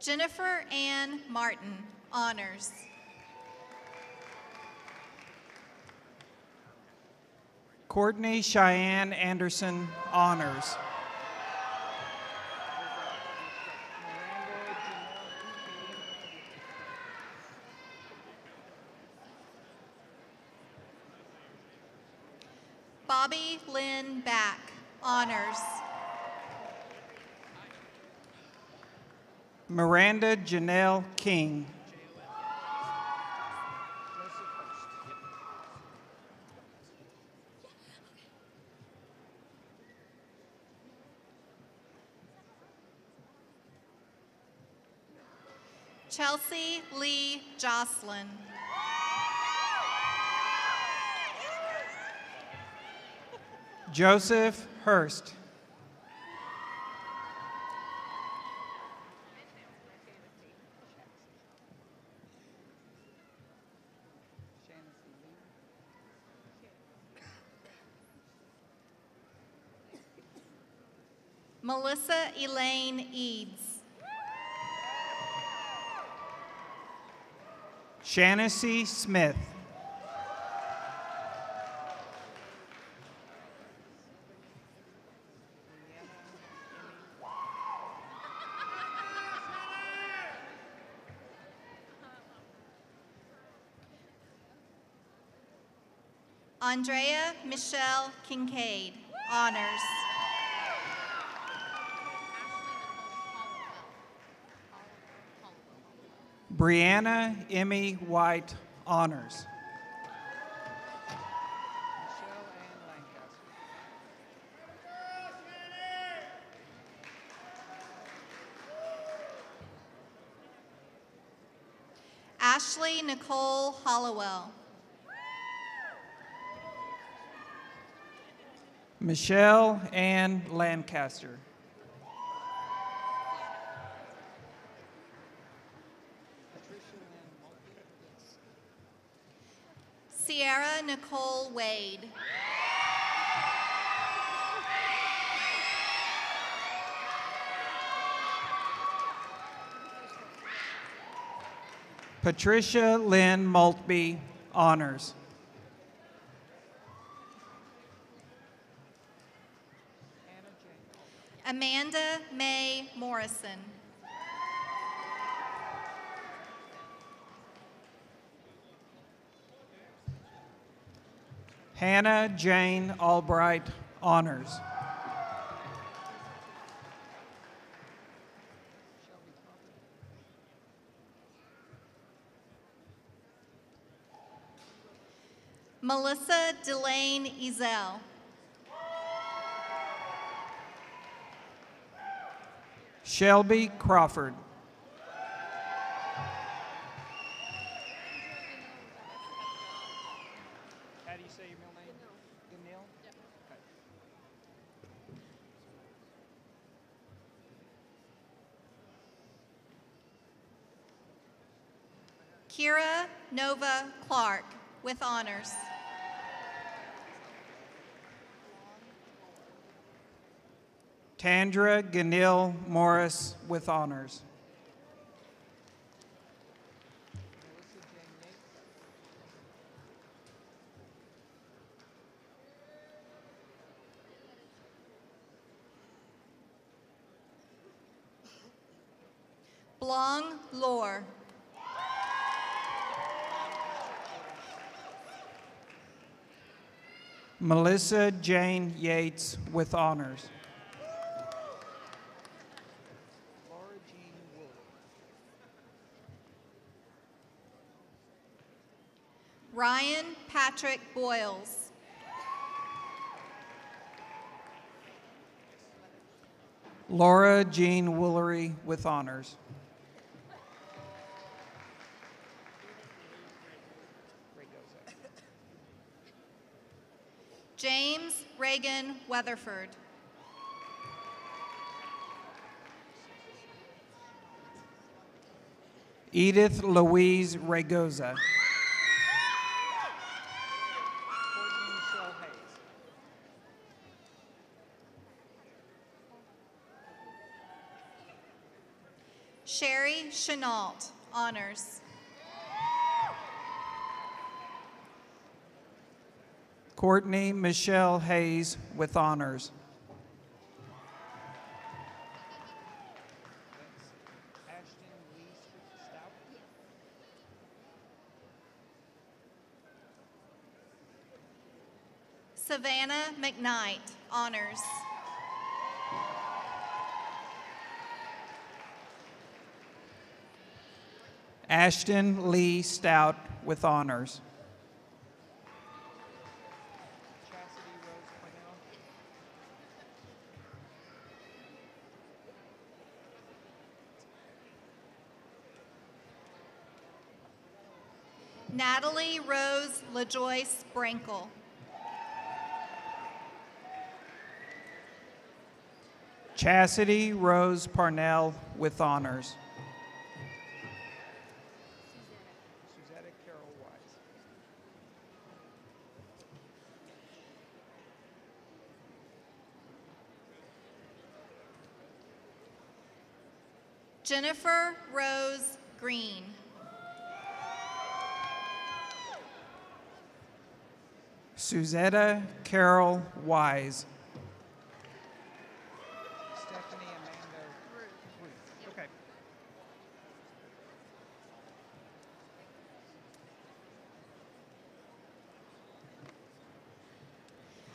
Jennifer Ann Martin, honors. Courtney Cheyenne Anderson, honors. Bobby Lynn Back, honors. Miranda Janelle King. Chelsea Lee Jocelyn. Joseph Hurst. Melissa Elaine Eads. Shanacy Smith. Andrea Michelle Kincaid, honors. Brianna Emmy White, honors. Ashley Nicole Hollowell. Michelle Ann Lancaster. Sierra Nicole Wade. Patricia Lynn Maltby, honors. Amanda Mae Morrison. Hannah Jane Albright, honors. Melissa Delane Ezel. Shelby Crawford. How do you say your middle name? Ganil? Kira Nova Clark with honors. Tandra Ganil Morris with honors. Blong Lore. Melissa Jane Yates with honors. Ryan Patrick Boyles. Laura Jean Woolery with honors. James Reagan Weatherford. Edith Louise Regoza. Sherry Chenault, honors. Courtney Michelle Hayes with honors. Savannah McKnight, honors. Ashton Lee Stout with honors. Natalie Rose LaJoyce Brankle. Chastity Rose Parnell with honors. Jennifer Rose Green. Suzetta Carol Wise. Stephanie Amanda Ruth. Okay.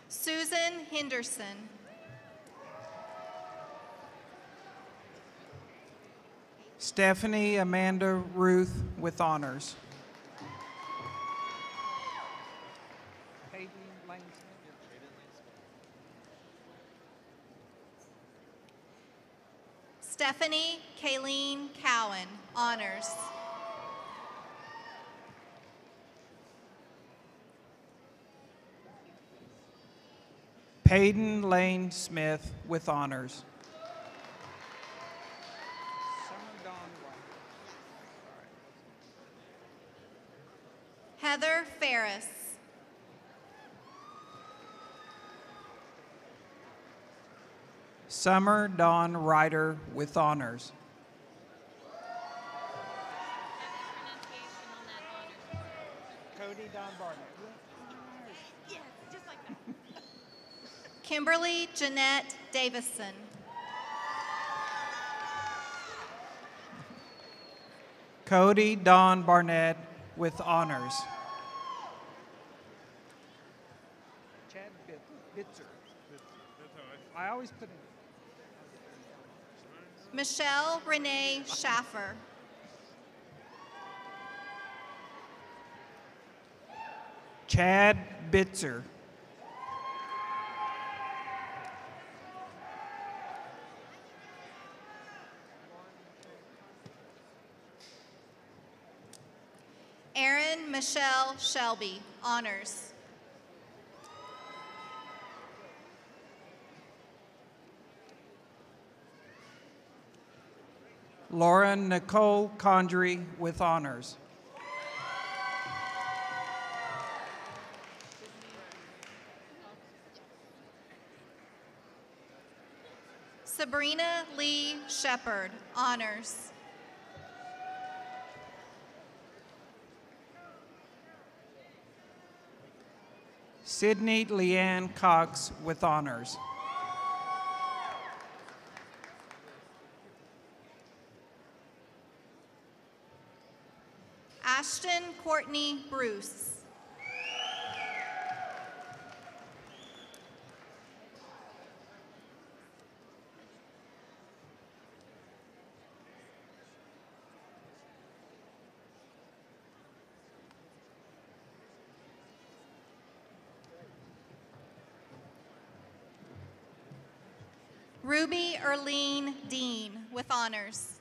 Susan Henderson. Stephanie Amanda Ruth with honors. Stephanie Kayleen Cowan, honors. Peyton Lane Smith with honors. Heather Ferris. Summer Dawn Ryder with honors. Kimberly Jeanette Davison. Cody Don Barnett with honors. Chad Bitzer. I always put it. Michelle Renee Schaffer. Chad Bitzer. Erin Michelle Shelby, honors. Lauren Nicole Condry with honors. Sabrina Lee Shepard, honors. Sydney Leanne Cox with honors. Ashton Courtney Bruce. Ruby Erlene Dean with honors.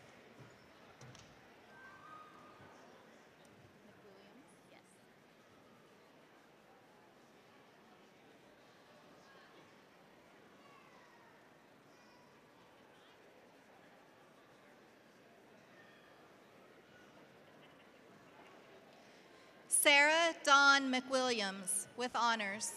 Sara Dawn McWilliams with honors.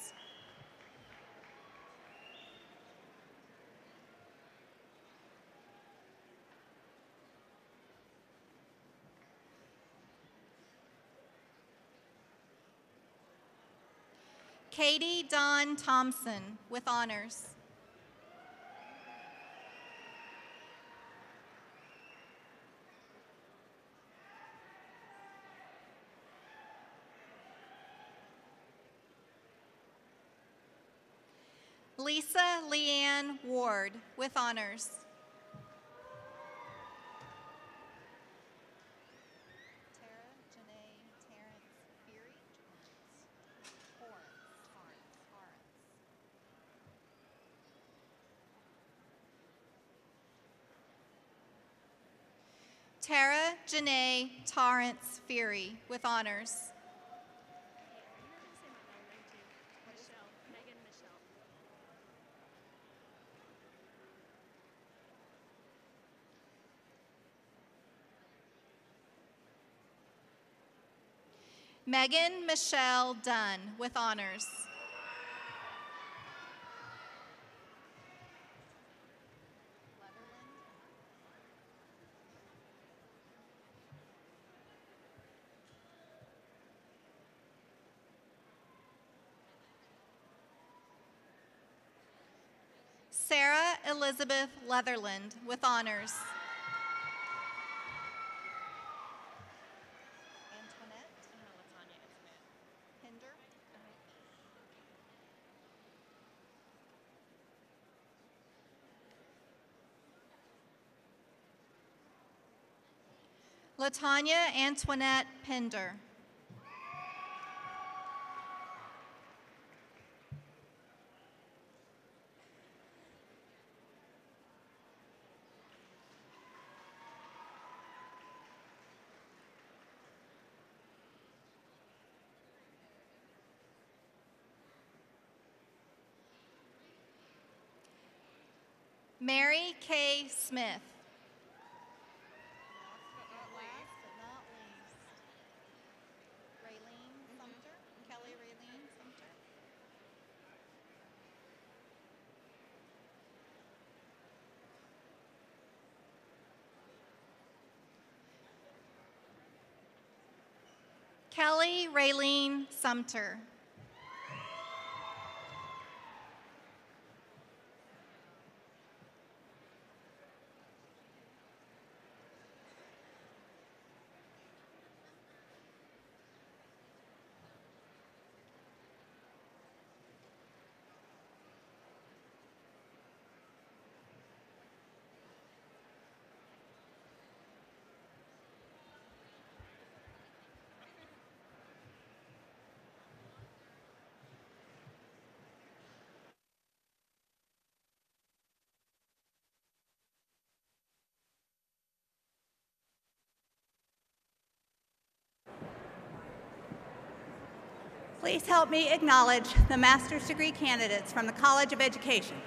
Katie Dawn Thompson with honors. Lisa Leanne Ward with honors. Tara Janae Torrance Fury with honors. Megan Michelle Dunn with honors. Sarah Elizabeth Leatherland with honors. Latanya Antoinette Pender. Mary Kay Smith. Kelly Raylene Sumter. Please help me acknowledge the master's degree candidates from the College of Education.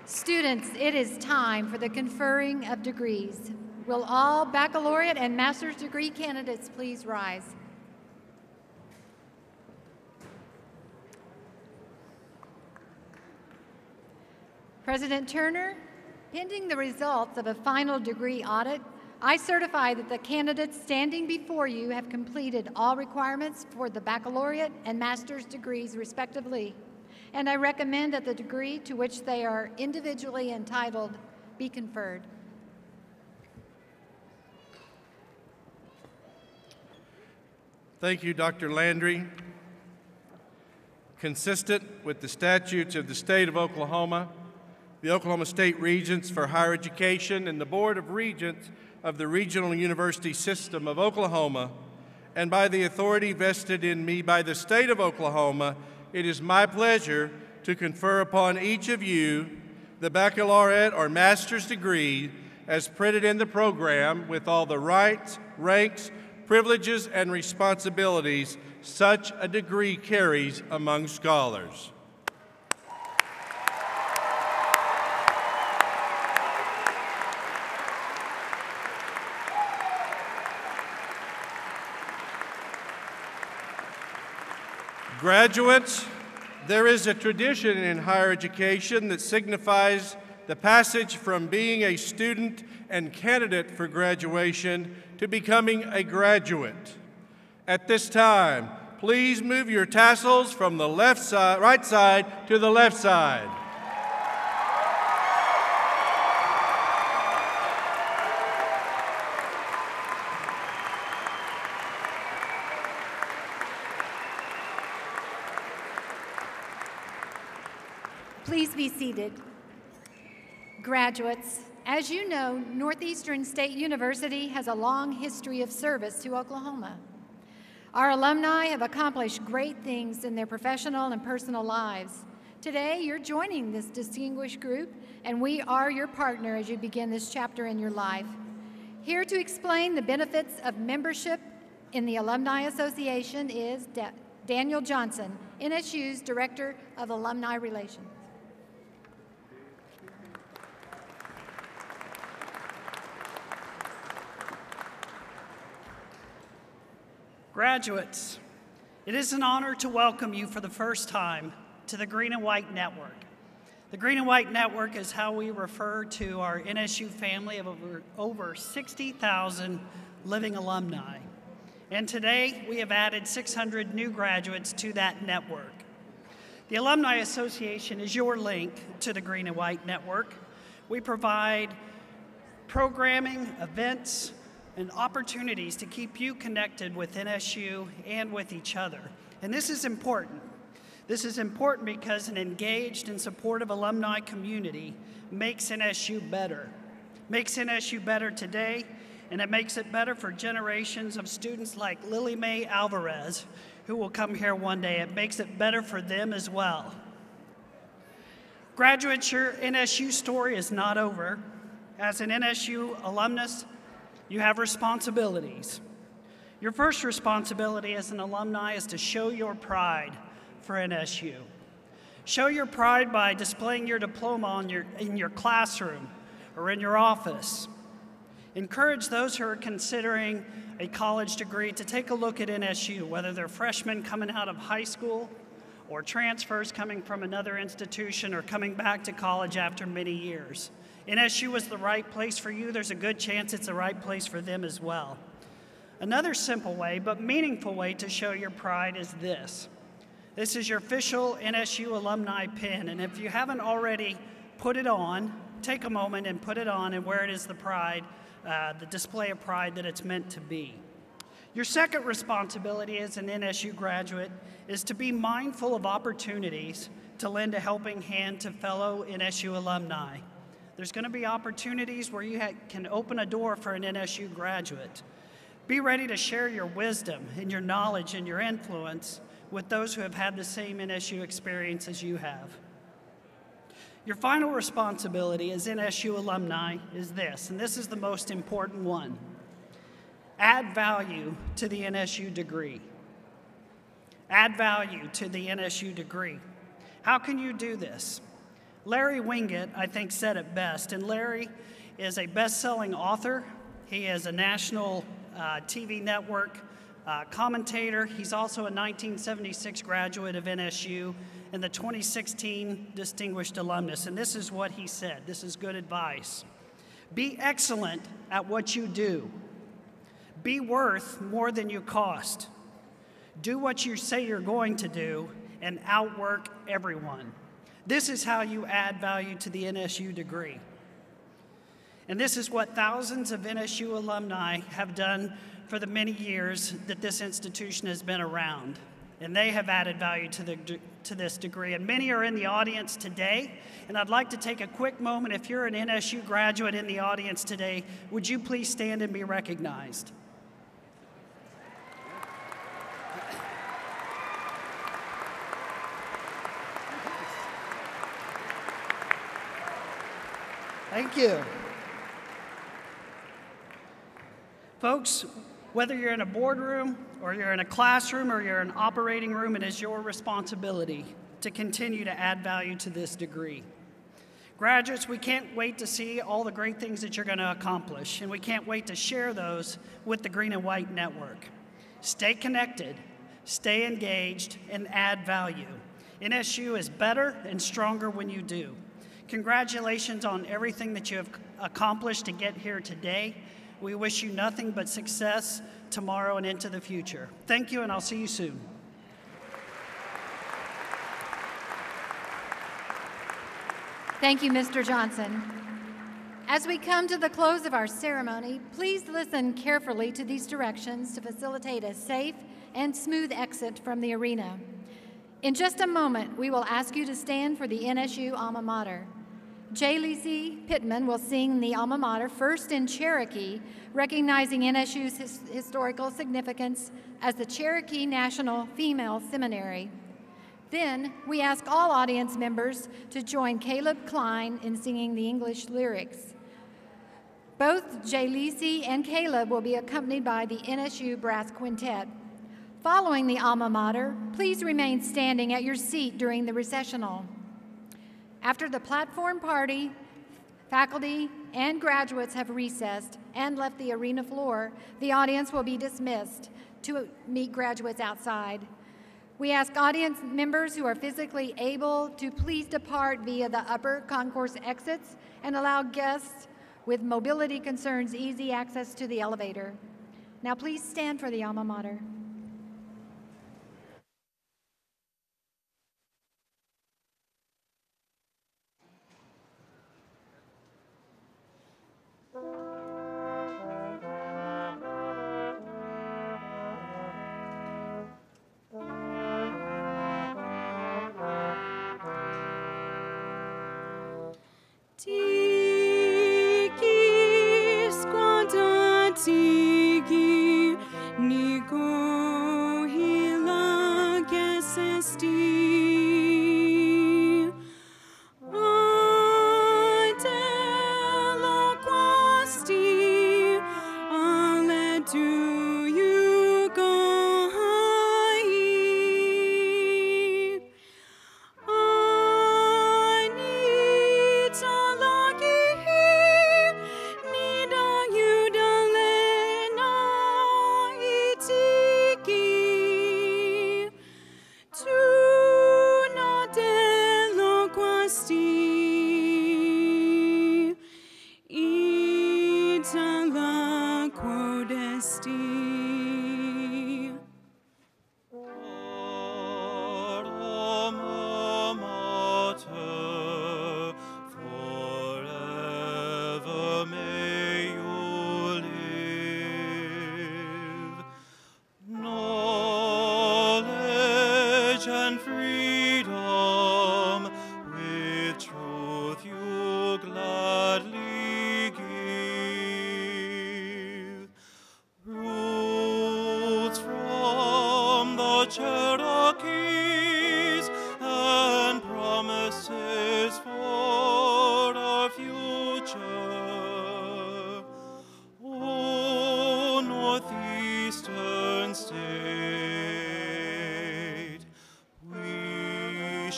Students, it is time for the conferring of degrees. Will all baccalaureate and master's degree candidates please rise? President Turner, pending the results of a final degree audit, I certify that the candidates standing before you have completed all requirements for the baccalaureate and master's degrees respectively, and I recommend that the degree to which they are individually entitled be conferred. Thank you, Dr. Landry. Consistent with the statutes of the state of Oklahoma, the Oklahoma State Regents for Higher Education and the Board of Regents of the Regional University System of Oklahoma, and by the authority vested in me by the state of Oklahoma, it is my pleasure to confer upon each of you the baccalaureate or master's degree as printed in the program with all the rights, ranks, privileges, and responsibilities such a degree carries among scholars. Graduates, there is a tradition in higher education that signifies the passage from being a student and candidate for graduation to becoming a graduate. At this time, please move your tassels from the right side to the left side. Please be seated. Graduates, as you know, Northeastern State University has a long history of service to Oklahoma. Our alumni have accomplished great things in their professional and personal lives. Today, you're joining this distinguished group, and we are your partner as you begin this chapter in your life. Here to explain the benefits of membership in the Alumni Association is Daniel Johnson, NSU's Director of Alumni Relations. Graduates, it is an honor to welcome you for the first time to the Green and White Network. The Green and White Network is how we refer to our NSU family of over 60,000 living alumni. And today, we have added 600 new graduates to that network. The Alumni Association is your link to the Green and White Network. We provide programming, events, and opportunities to keep you connected with NSU and with each other. And this is important. This is important because an engaged and supportive alumni community makes NSU better. Makes NSU better today, and it makes it better for generations of students like Lily Mae Alvarez, who will come here one day. It makes it better for them as well. Graduates, your NSU story is not over. As an NSU alumnus, you have responsibilities. Your first responsibility as an alumni is to show your pride for NSU. Show your pride by displaying your diploma in your classroom or in your office. Encourage those who are considering a college degree to take a look at NSU, whether they're freshmen coming out of high school or transfers coming from another institution or coming back to college after many years. NSU is the right place for you. There's a good chance it's the right place for them as well. Another simple way, but meaningful way to show your pride is this. This is your official NSU alumni pin, and if you haven't already put it on, take a moment and put it on and wear it as the pride, the display of pride that it's meant to be. Your second responsibility as an NSU graduate is to be mindful of opportunities to lend a helping hand to fellow NSU alumni. There's going to be opportunities where you can open a door for an NSU graduate. Be ready to share your wisdom and your knowledge and your influence with those who have had the same NSU experience as you have. Your final responsibility as NSU alumni is this, and this is the most important one. Add value to the NSU degree. Add value to the NSU degree. How can you do this? Larry Winget, I think, said it best, and Larry is a best-selling author. He is a national TV network commentator. He's also a 1976 graduate of NSU and the 2016 Distinguished Alumnus. And this is what he said. This is good advice. Be excellent at what you do. Be worth more than you cost. Do what you say you're going to do and outwork everyone. This is how you add value to the NSU degree. And this is what thousands of NSU alumni have done for the many years that this institution has been around. And they have added value to this degree. And many are in the audience today. And I'd like to take a quick moment. If you're an NSU graduate in the audience today, would you please stand and be recognized? Thank you. Folks, whether you're in a boardroom or you're in a classroom or you're in an operating room, it is your responsibility to continue to add value to this degree. Graduates, we can't wait to see all the great things that you're going to accomplish, and we can't wait to share those with the Green and White Network. Stay connected, stay engaged, and add value. NSU is better and stronger when you do. Congratulations on everything that you have accomplished to get here today. We wish you nothing but success tomorrow and into the future. Thank you, and I'll see you soon. Thank you, Mr. Johnson. As we come to the close of our ceremony, please listen carefully to these directions to facilitate a safe and smooth exit from the arena. In just a moment, we will ask you to stand for the NSU Alma Mater. J. Lacey Pittman will sing the Alma Mater first in Cherokee, recognizing NSU's historical significance as the Cherokee National Female Seminary. Then, we ask all audience members to join Caleb Klein in singing the English lyrics. Both J. Lacey and Caleb will be accompanied by the NSU Brass Quintet. Following the Alma Mater, please remain standing at your seat during the recessional. After the platform party, faculty and graduates have recessed and left the arena floor, the audience will be dismissed to meet graduates outside. We ask audience members who are physically able to please depart via the upper concourse exits and allow guests with mobility concerns easy access to the elevator. Now please stand for the Alma Mater. Tiki squanta tiki nico hila gesesti adelo quasti ale do you go high Alma Mater, forever may you live. Knowledge and freedom, with truth you gladly give.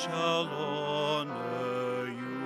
shall honor you.